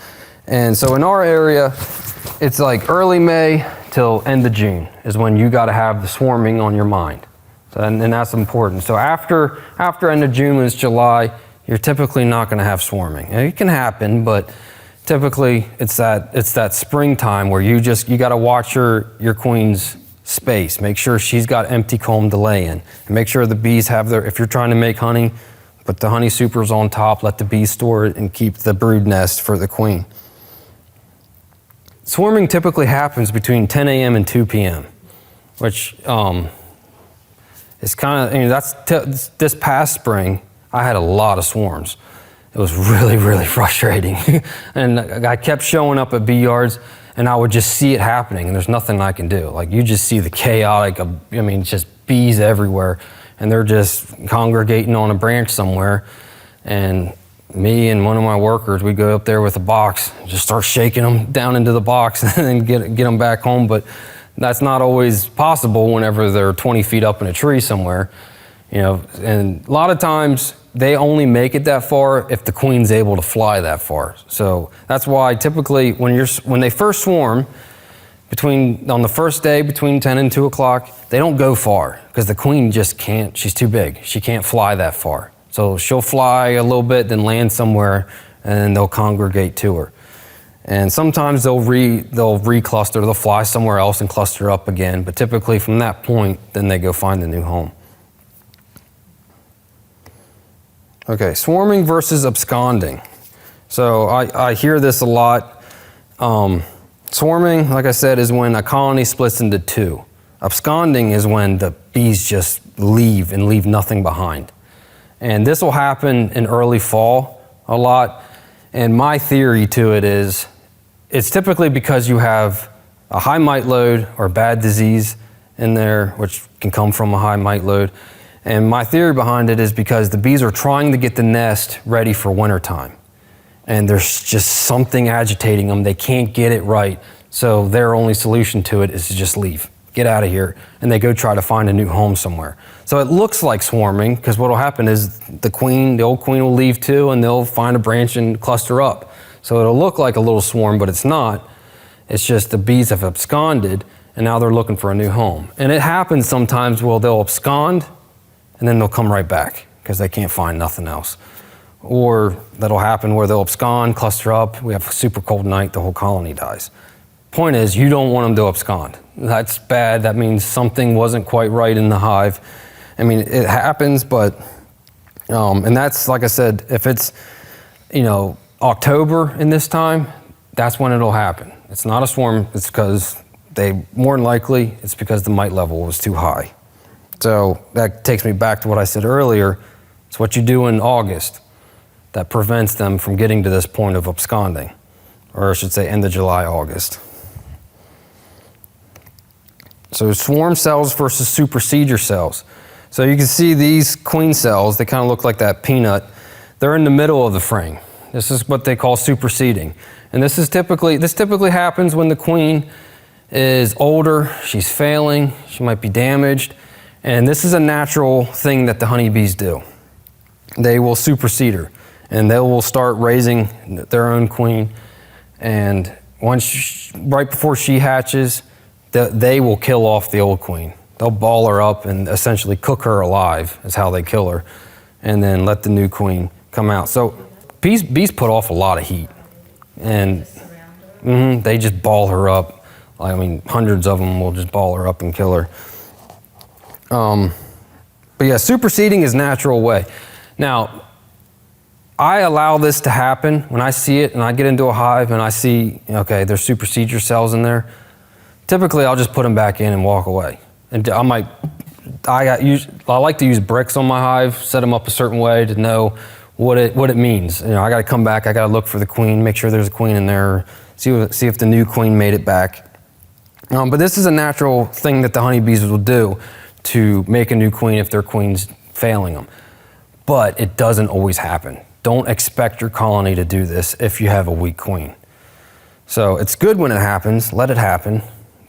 And so in our area, it's like early May till end of June is when you got to have the swarming on your mind. So, and that's important. So after end of June, when it's July, you're typically not going to have swarming. And it can happen, but typically it's that springtime where you got to watch your queen's space. Make sure she's got empty comb to lay in. And make sure the bees have if you're trying to make honey, put the honey supers on top, let the bees store it, and keep the brood nest for the queen. Swarming typically happens between 10 a.m. and 2 p.m., which is kind of, this past spring, I had a lot of swarms. It was really, really frustrating. And I kept showing up at bee yards, and I would just see it happening, and there's nothing I can do. Like, you just see the chaotic, just bees everywhere, and they're just congregating on a branch somewhere. And me and one of my workers, we go up there with a box, just start shaking them down into the box and then get them back home. But that's not always possible whenever they're 20 feet up in a tree somewhere, and a lot of times they only make it that far if the queen's able to fly that far. So that's why typically when they first swarm, on the first day between 10 and 2 o'clock, they don't go far because the queen just can't, she's too big. She can't fly that far. So she'll fly a little bit, then land somewhere, and then they'll congregate to her. And sometimes they'll recluster, they'll fly somewhere else and cluster up again, but typically from that point, then they go find a new home. Okay, swarming versus absconding. So I hear this a lot. Swarming, like I said, is when a colony splits into two. Absconding is when the bees just leave and leave nothing behind. And this will happen in early fall a lot. And my theory to it is, it's typically because you have a high mite load or bad disease in there, which can come from a high mite load. And my theory behind it is because the bees are trying to get the nest ready for wintertime. And there's just something agitating them. They can't get it right. So their only solution to it is to just leave. Get out of here. And they go try to find a new home somewhere. So it looks like swarming, because what will happen is the old queen will leave too, and they'll find a branch and cluster up. So it'll look like a little swarm, but it's not. It's just the bees have absconded, and now they're looking for a new home. And it happens sometimes where they'll abscond, and then they'll come right back, because they can't find nothing else. Or that'll happen where they'll abscond, cluster up, we have a super cold night, the whole colony dies. Point is, you don't want them to abscond. That's bad. That means something wasn't quite right in the hive. It happens, but, and that's, like I said, if it's, October in this time, that's when it'll happen. It's not a swarm, it's because more than likely, it's because the mite level was too high. So that takes me back to what I said earlier. It's what you do in August that prevents them from getting to this point of absconding, or I should say end of July, August. So swarm cells versus supersedure cells. So you can see these queen cells, they kind of look like that peanut. They're in the middle of the frame. This is what they call superseding. And this typically happens when the queen is older, she's failing, she might be damaged. And this is a natural thing that the honeybees do. They will supersede her, and they will start raising their own queen. And right before she hatches, they will kill off the old queen. They'll ball her up and essentially cook her alive, is how they kill her, and then let the new queen come out. So bees put off a lot of heat, and they just ball her up. Hundreds of them will just ball her up and kill her. But yeah, superseding is natural way. Now, I allow this to happen when I see it and I get into a hive and I see, okay, there's supersedure cells in there. Typically, I'll just put them back in and walk away. And I like to use bricks on my hive, set them up a certain way to know what it means. You know, I got to come back, I got to look for the queen, make sure there's a queen in there, see if the new queen made it back. But this is a natural thing that the honeybees will do to make a new queen if their queen's failing them. But it doesn't always happen. Don't expect your colony to do this if you have a weak queen. So it's good when it happens, let it happen,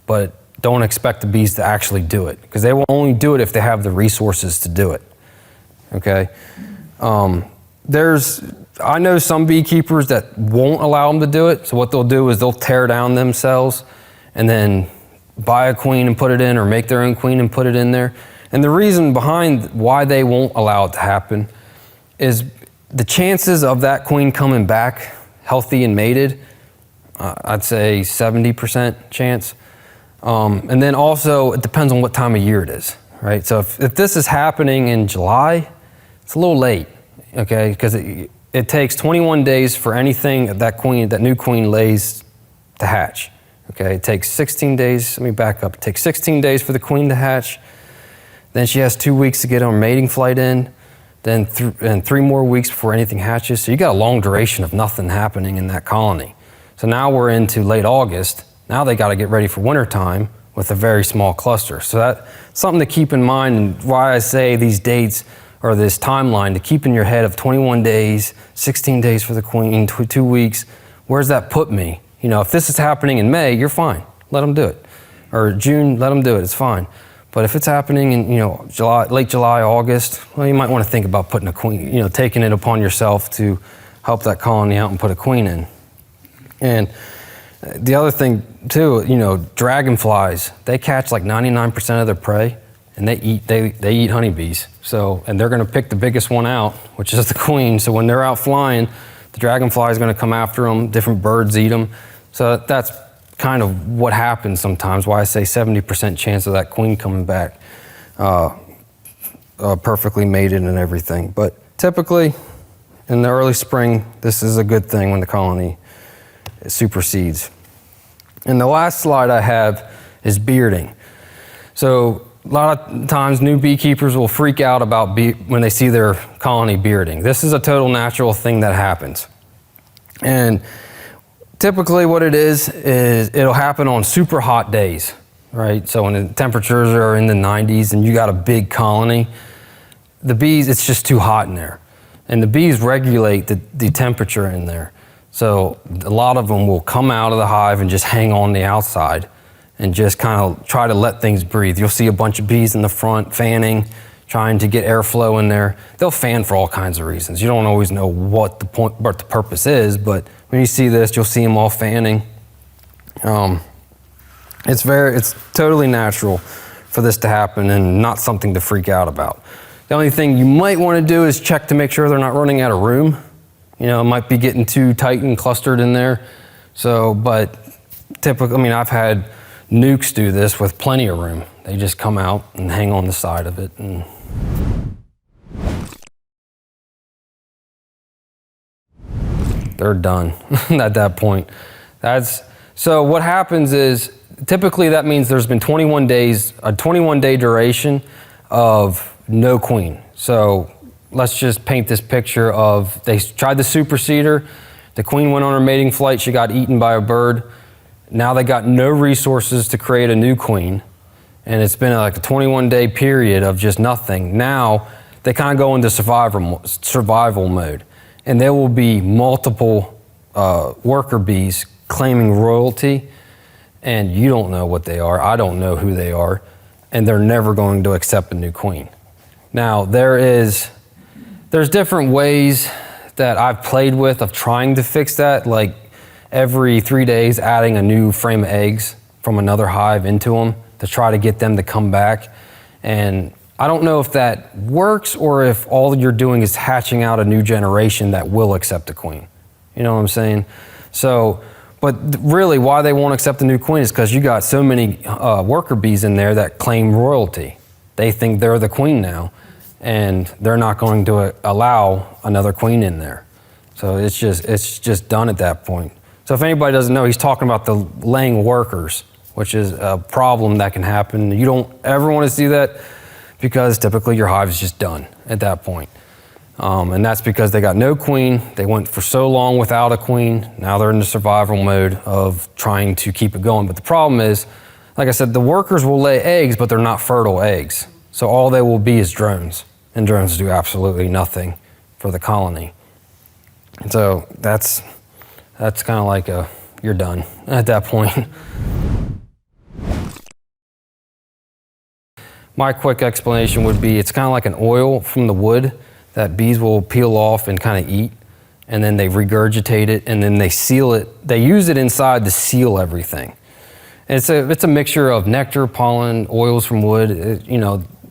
but don't expect the bees to actually do it, because they will only do it if they have the resources to do it, okay? I know some beekeepers that won't allow them to do it, so what they'll do is they'll tear down themselves and then buy a queen and put it in, or make their own queen and put it in there. And the reason behind why they won't allow it to happen is the chances of that queen coming back healthy and mated, I'd say 70% chance. And then also, it depends on what time of year it is, right? So if this is happening in July, it's a little late, okay? Because it takes 21 days for anything that new queen lays to hatch, okay? It takes 16 days, let me back up. It takes 16 days for the queen to hatch. Then she has 2 weeks to get her mating flight in, then 3 more weeks before anything hatches. So you got a long duration of nothing happening in that colony. So now we're into late August. Now they got to get ready for wintertime with a very small cluster. So that's something to keep in mind, and why I say these dates or this timeline to keep in your head of 21 days, 16 days for the queen, 2 weeks. Where's that put me? You know, if this is happening in May, you're fine. Let them do it. Or June, let them do it. It's fine. But if it's happening in, you know, late July, August, well, you might want to think about putting a queen, you know, taking it upon yourself to help that colony out and put a queen in. And the other thing too, you know, dragonflies, they catch like 99% of their prey, and they eat honeybees. So, and they're going to pick the biggest one out, which is the queen. So when they're out flying, the dragonfly is going to come after them. Different birds eat them. So that's kind of what happens sometimes, why I say 70% chance of that queen coming back perfectly mated and everything. But typically in the early spring, this is a good thing when the colony supersedes. And the last slide I have is bearding. So a lot of times new beekeepers will freak out about when they see their colony bearding. This is a total natural thing that happens. And typically what it is it'll happen on super hot days, right? So when the temperatures are in the 90s and you got a big colony, the bees, it's just too hot in there. And the bees regulate the temperature in there. So a lot of them will come out of the hive and just hang on the outside and just kind of try to let things breathe. You'll see a bunch of bees in the front fanning, trying to get airflow in there. They'll fan for all kinds of reasons. You don't always know what the purpose is, but when you see this, you'll see them all fanning. It's totally natural for this to happen and not something to freak out about. The only thing you might want to do is check to make sure they're not running out of room. You know, it might be getting too tight and clustered in there. So, but typically, I mean, I've had nukes do this with plenty of room. They just come out and hang on the side of it. And they're done at that point. So what happens is, typically that means there's been 21 days, a 21-day duration of no queen. So let's just paint this picture of, they tried the superseder, the queen went on her mating flight, she got eaten by a bird. Now they got no resources to create a new queen, and it's been like a 21-day period of just nothing. Now they kind of go into survival mode, and there will be multiple worker bees claiming royalty, and you don't know what they are, I don't know who they are, and they're never going to accept a new queen. Now there's different ways that I've played with of trying to fix that, like every 3 days adding a new frame of eggs from another hive into them to try to get them to come back. And I don't know if that works or if all you're doing is hatching out a new generation that will accept a queen. You know what I'm saying? So, but really why they won't accept a new queen is because you got so many worker bees in there that claim royalty. they think they're the queen now, and they're not going to allow another queen in there. So it's just done at that point. So if anybody doesn't know, he's talking about the laying workers, which is a problem that can happen. You don't ever want to see that, because typically your hive is just done at that point. And that's because they got no queen. They went for so long without a queen. Now they're in the survival mode of trying to keep it going. But the problem is, like I said, the workers will lay eggs, but they're not fertile eggs. So all they will be is drones, and drones do absolutely nothing for the colony. So that's kind of like you're done at that point. My quick explanation would be, it's kind of like an oil from the wood that bees will peel off and kind of eat, and then they regurgitate it, and then they seal it. They use it inside to seal everything. It's a mixture of nectar, pollen, oils from wood.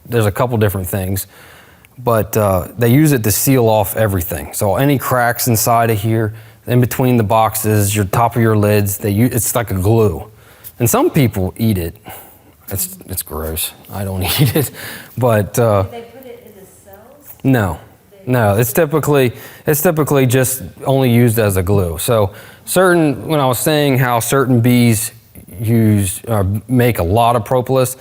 There's a couple different things, but they use it to seal off everything. So any cracks inside of here, in between the boxes, your top of your lids, it's like a glue. And some people eat it. It's gross. I don't eat it, but Do they put it in the cells? no. It's typically just only used as a glue. So when I was saying how certain bees make a lot of propolis,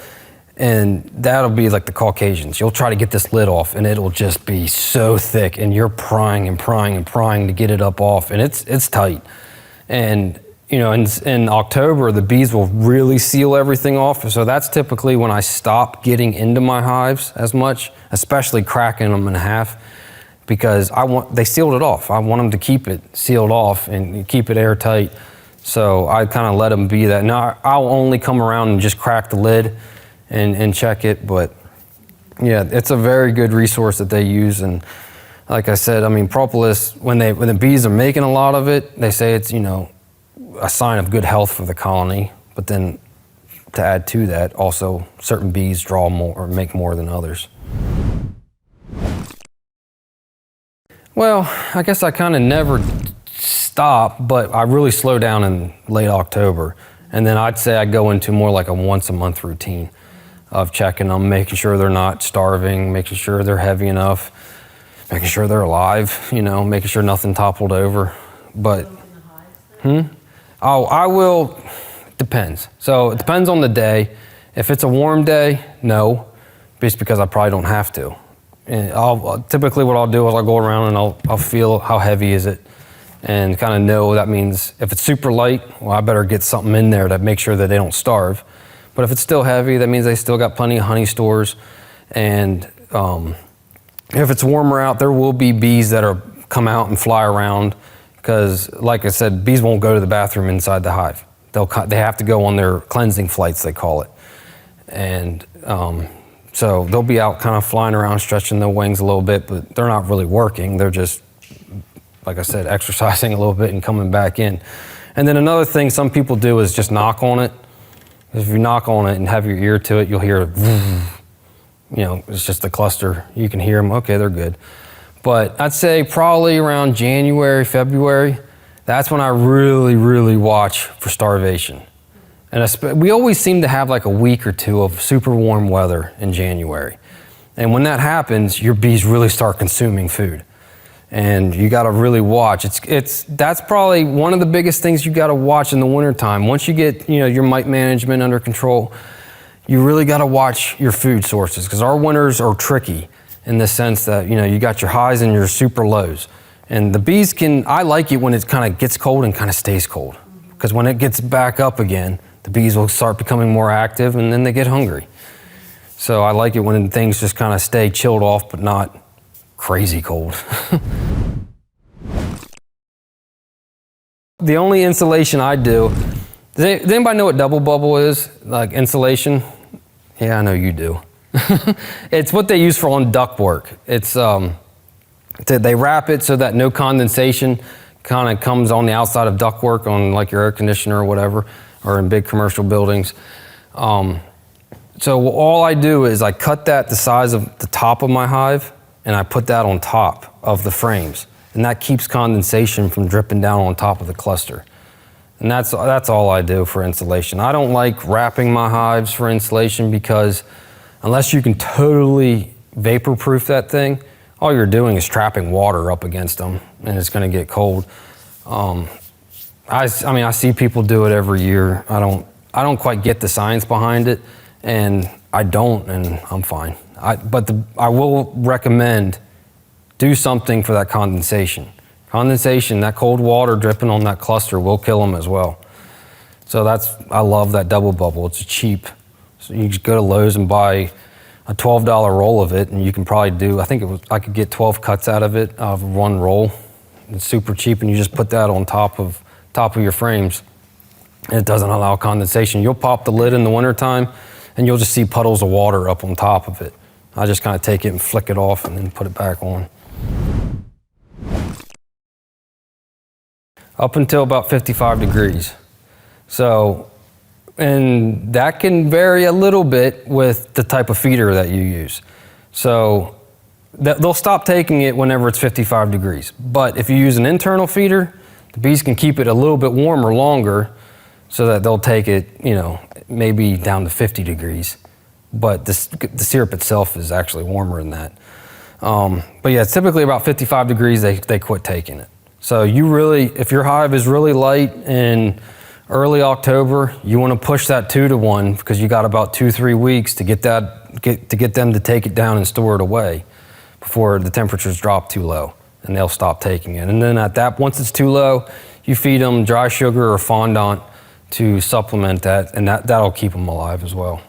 and that'll be like the Caucasians. You'll try to get this lid off, and it'll just be so thick, and you're prying and prying and prying to get it up off, and it's tight. And in October, the bees will really seal everything off. So that's typically when I stop getting into my hives as much, especially cracking them in half, because they sealed it off. I want them to keep it sealed off and keep it airtight. So I kind of let them be that. Now I'll only come around and just crack the lid and check it. But yeah, it's a very good resource that they use. And like I said, propolis, when the bees are making a lot of it, they say it's, a sign of good health for the colony. But then to add to that, also certain bees draw more or make more than others. Well, I guess I kind of never stop, but I really slow down in late October. And then I'd say I go into more like a once a month routine of checking them, making sure they're not starving, making sure they're heavy enough, making sure they're alive, making sure nothing toppled over. But, I will, depends. So it depends on the day. If it's a warm day, no, just because I probably don't have to. And typically what I'll do is I'll go around and I'll feel how heavy is it, and kind of know that means if it's super light, well, I better get something in there to make sure that they don't starve. But if it's still heavy, that means they still got plenty of honey stores. And if it's warmer out, there will be bees that come out and fly around, because like I said, bees won't go to the bathroom inside the hive. They have to go on their cleansing flights, they call it. And so they'll be out kind of flying around, stretching their wings a little bit, but they're not really working. They're just, like I said, exercising a little bit and coming back in. And then another thing some people do is just knock on it. If you knock on it and have your ear to it, you'll hear, it's just a cluster. You can hear them, okay, they're good. But I'd say probably around January, February, that's when I really, really watch for starvation. And we always seem to have like a week or two of super warm weather in January. And when that happens, your bees really start consuming food. And you gotta really watch. That's probably one of the biggest things you gotta watch in the wintertime. Once you get your mite management under control, you really gotta watch your food sources, because our winters are tricky in the sense that you got your highs and your super lows. And the bees I like it when it kind of gets cold and kind of stays cold. Because when it gets back up again, the bees will start becoming more active, and then they get hungry. So I like it when things just kind of stay chilled off, but not crazy cold. The only insulation I do, does anybody know what double bubble is? Like insulation? Yeah, I know you do. It's what they use for on ductwork. It's they wrap it so that no condensation kind of comes on the outside of ductwork on like your air conditioner or whatever, or in big commercial buildings. So all I do is I cut that the size of the top of my hive, and I put that on top of the frames. And that keeps condensation from dripping down on top of the cluster. And that's all I do for insulation. I don't like wrapping my hives for insulation because unless you can totally vapor proof that thing, all you're doing is trapping water up against them, and it's going to get cold. I mean, I see people do it every year. I don't quite get the science behind it, and I don't, and I'm fine. But I will recommend do something for that condensation. Condensation, that cold water dripping on that cluster will kill them as well. So I love that double bubble. It's cheap. So you just go to Lowe's and buy a $12 roll of it, and you can probably do, I could get 12 cuts out of it, of one roll. It's super cheap, and you just put that on top of your frames. And it doesn't allow condensation. You'll pop the lid in the wintertime, and you'll just see puddles of water up on top of it. I just kind of take it and flick it off and then put it back on. Up until about 55 degrees. So, and that can vary a little bit with the type of feeder that you use. So they'll stop taking it whenever it's 55 degrees. But if you use an internal feeder, the bees can keep it a little bit warmer longer so that they'll take it, maybe down to 50 degrees. But the syrup itself is actually warmer than that. But yeah, it's typically about 55 degrees, they quit taking it. So if your hive is really light in early October, you want to push that 2 to 1 because you got about 2-3 weeks to get them to take it down and store it away before the temperatures drop too low, and they'll stop taking it. And then once it's too low, you feed them dry sugar or fondant to supplement that, and that'll keep them alive as well.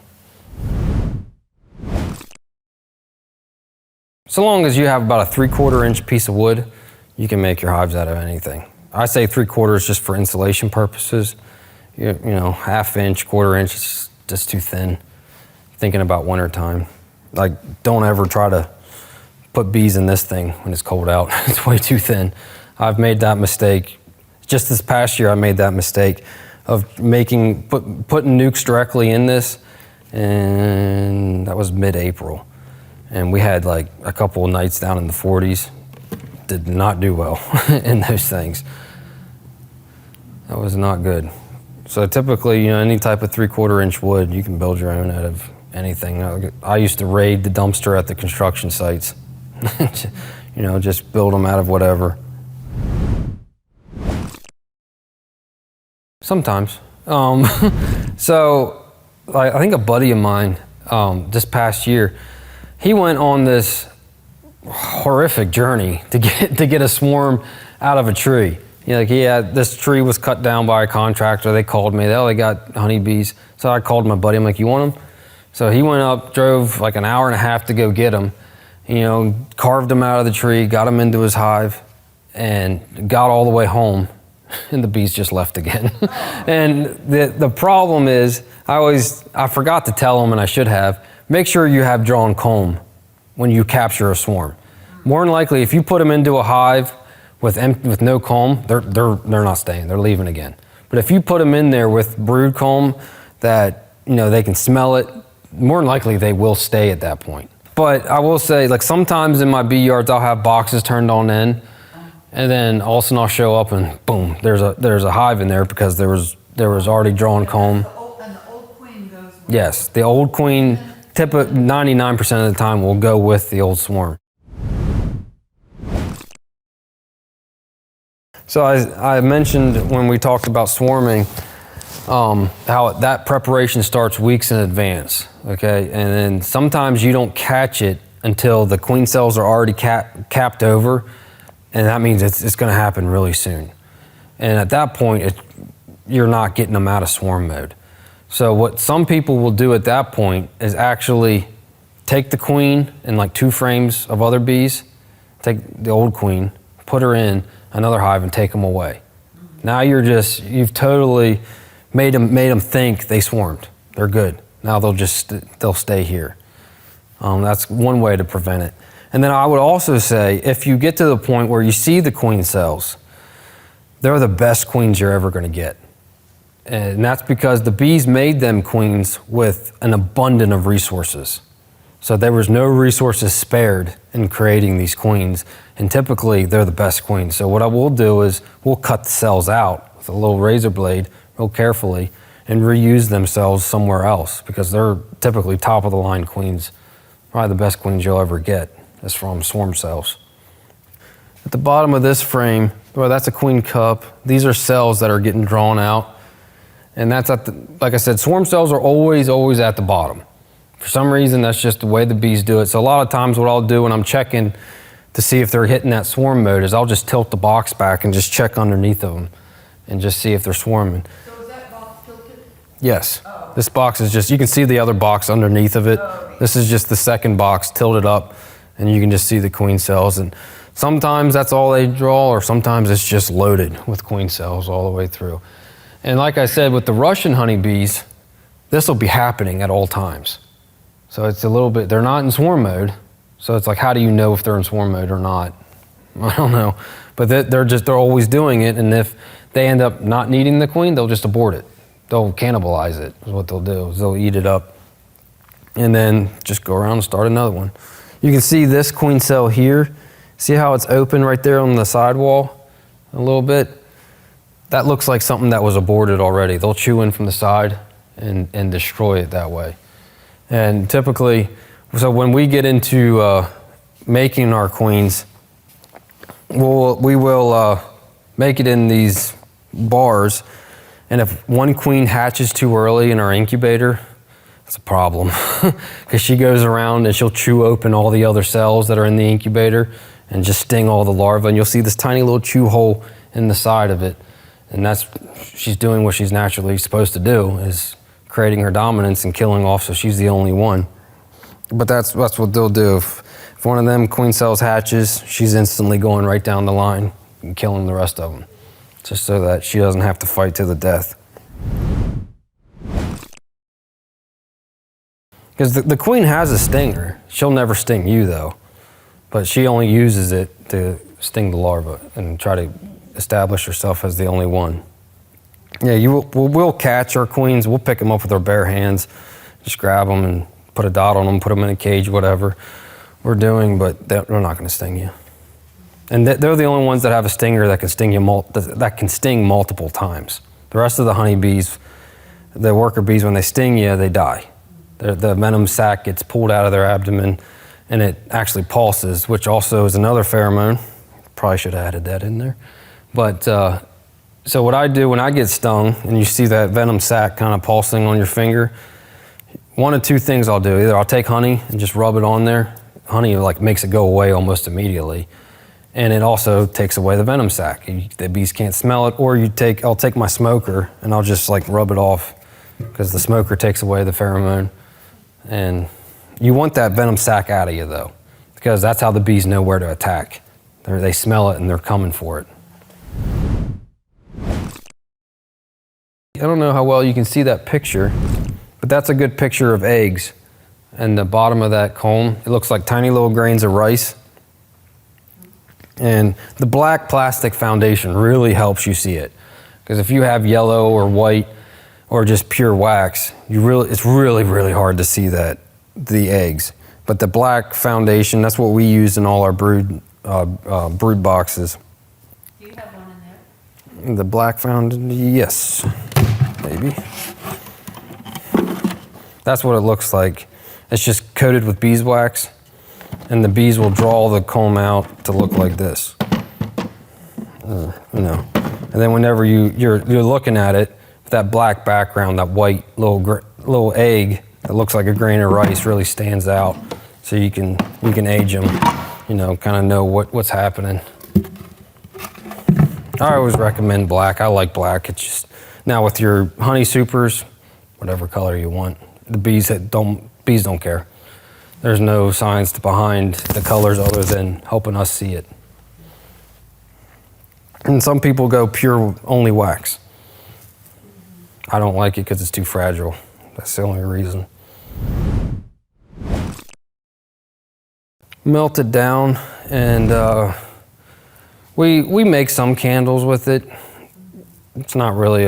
So long as you have about a 3/4 inch piece of wood, you can make your hives out of anything. I say 3/4 just for insulation purposes. 1/2 inch, 1/4 inch is just too thin. Thinking about winter time. Like, don't ever try to put bees in this thing when it's cold out. It's way too thin. I've made that mistake. Just this past year, I made that mistake of putting nukes directly in this, and that was mid-April. And we had like a couple of nights down in the 40s. Did not do well in those things. That was not good. So typically, any type of 3/4 inch wood, you can build your own out of anything. I used to raid the dumpster at the construction sites. Just build them out of whatever. Sometimes. So I think a buddy of mine this past year, he went on this horrific journey to get a swarm out of a tree. This tree was cut down by a contractor. They called me. They got honeybees. So I called my buddy. I'm like, you want them? So he went up, drove like an hour and a half to go get them. Carved them out of the tree, got them into his hive, and got all the way home, and the bees just left again. And the problem is, I forgot to tell them, and I should have. Make sure you have drawn comb when you capture a swarm. More than likely, if you put them into a hive with no comb, they're not staying. They're leaving again. But if you put them in there with brood comb that they can smell it, more than likely they will stay at that point. But I will say, like, sometimes in my bee yards, I'll have boxes turned on in, and then all of a sudden I'll show up and boom, there's a hive in there because there was already drawn comb. And the old queen goes with Yes, the old queen, 99% of the time, will go with the old swarm. So I mentioned when we talked about swarming, how that preparation starts weeks in advance, okay? And then sometimes you don't catch it until the queen cells are already capped over, and that means it's gonna happen really soon. And at that point, you're not getting them out of swarm mode. So what some people will do at that point is actually take the queen and like 2 frames of other bees, take the old queen, put her in another hive and take them away. Now you've totally made them think they swarmed. They're good. Now they'll stay here. That's one way to prevent it. And then I would also say, if you get to the point where you see the queen cells, they're the best queens you're ever gonna get. And that's because the bees made them queens with an abundance of resources. So there was no resources spared in creating these queens, and typically they're the best queens. So what I will do is we'll cut the cells out with a little razor blade real carefully, and reuse themselves somewhere else because they're typically top of the line queens. Probably the best queens you'll ever get is from swarm cells. At the bottom of this frame, well, that's a queen cup. These are cells that are getting drawn out. And that's at the, like I said, swarm cells are always at the bottom. For some reason, that's just the way the bees do it. So a lot of times what I'll do when I'm checking to see if they're hitting that swarm mode is I'll just tilt the box back and just check underneath of them and just see if they're swarming. So is that box tilted? Yes. This box is just, you can see the other box underneath of it. This is just the second box tilted up and you can just see the queen cells. And sometimes that's all they draw or sometimes it's just loaded with queen cells all the way through. And like I said, with the Russian honeybees, this will be happening at all times. So it's a little bit, they're not in swarm mode. So it's like, how do you know if they're in swarm mode or not? I don't know. But they're always doing it. And if they end up not needing the queen, they'll just abort it. They'll cannibalize it is what they'll do. Is they'll eat it up and then just go around and start another one. You can see this queen cell here. See how it's open right there on the sidewall a little bit? That looks like something that was aborted already. They'll chew in from the side and destroy it that way. And typically, so when we get into making our queens, we will make it in these bars. And if one queen hatches too early in our incubator, it's a problem. Because she goes around and she'll chew open all the other cells that are in the incubator and just sting all the larvae. And you'll see this tiny little chew hole in the side of it. And she's doing what she's naturally supposed to do, is creating her dominance and killing off so she's the only one. But that's what they'll do. If one of them queen cells hatches, she's instantly going right down the line and killing the rest of them, just so that she doesn't have to fight to the death. Because the queen has a stinger. She'll never sting you though, but she only uses it to sting the larva and try to establish herself as the only one. Yeah, we'll catch our queens. We'll pick them up with our bare hands, just grab them and put a dot on them, put them in a cage, whatever we're doing, but they're not going to sting you. And they're the only ones that have a stinger that can sting you that can sting multiple times. The rest of the honeybees, the worker bees, when they sting you, they die. The venom sac gets pulled out of their abdomen, and it actually pulses, which also is another pheromone. Probably should have added that in there. But so what I do when I get stung, and you see that venom sac kind of pulsing on your finger, one of two things I'll do. Either I'll take honey and just rub it on there. Honey like makes it go away almost immediately. And it also takes away the venom sac. The bees can't smell it. Or I'll take my smoker and I'll just like rub it off, because the smoker takes away the pheromone. And you want that venom sac out of you though, because that's how the bees know where to attack. They smell it and they're coming for it. I don't know how well you can see that picture, but that's a good picture of eggs. And the bottom of that comb, it looks like tiny little grains of rice. And the black plastic foundation really helps you see it. Because if you have yellow or white or just pure wax, it's really hard to see the eggs. But the black foundation, that's what we use in all our brood boxes. Do you have one in there? The black foundation, yes, maybe. That's what it looks like. It's just coated with beeswax, and the bees will draw the comb out to look like this. And then whenever you're looking at it, that black background, that white little egg that looks like a grain of rice really stands out. So you can age them, kind of know what's happening. I always recommend black. I like black. It's just, now with your honey supers, whatever color you want, the bees don't care. There's no science behind the colors other than helping us see it. And some people go pure only wax. I don't like it because it's too fragile. That's the only reason. Melt it down, and we make some candles with it. It's not really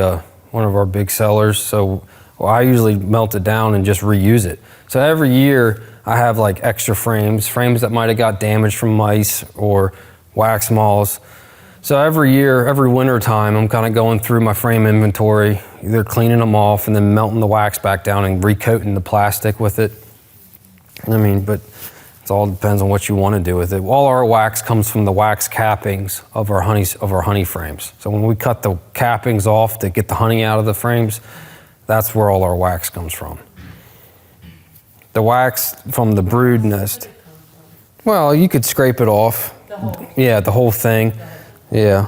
one of our big sellers, so I usually melt it down and just reuse it. So every year I have like extra frames that might have got damaged from mice or wax moths. So every year, every winter time, I'm kind of going through my frame inventory, either cleaning them off and then melting the wax back down and recoating the plastic with it. I mean, but it all depends on what you want to do with it. All our wax comes from the wax cappings of our honey frames. So when we cut the cappings off to get the honey out of the frames, that's where all our wax comes from. The wax from the brood nest. Well, you could scrape it off. Yeah, the whole thing. Yeah.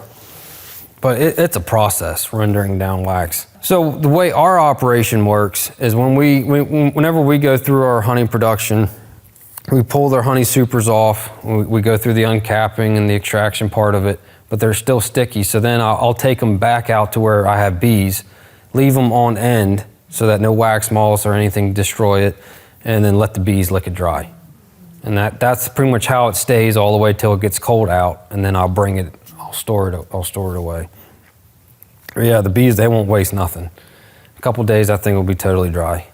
But it's a process, rendering down wax. So the way our operation works is whenever we go through our honey production, we pull their honey supers off, we go through the uncapping and the extraction part of it, but they're still sticky. So then I'll take them back out to where I have bees, leave them on end so that no wax moths or anything destroy it, and then let the bees lick it dry. And that's pretty much how it stays all the way till it gets cold out, and then I'll store it away. Yeah, the bees, they won't waste nothing. A couple days, I think it'll be totally dry.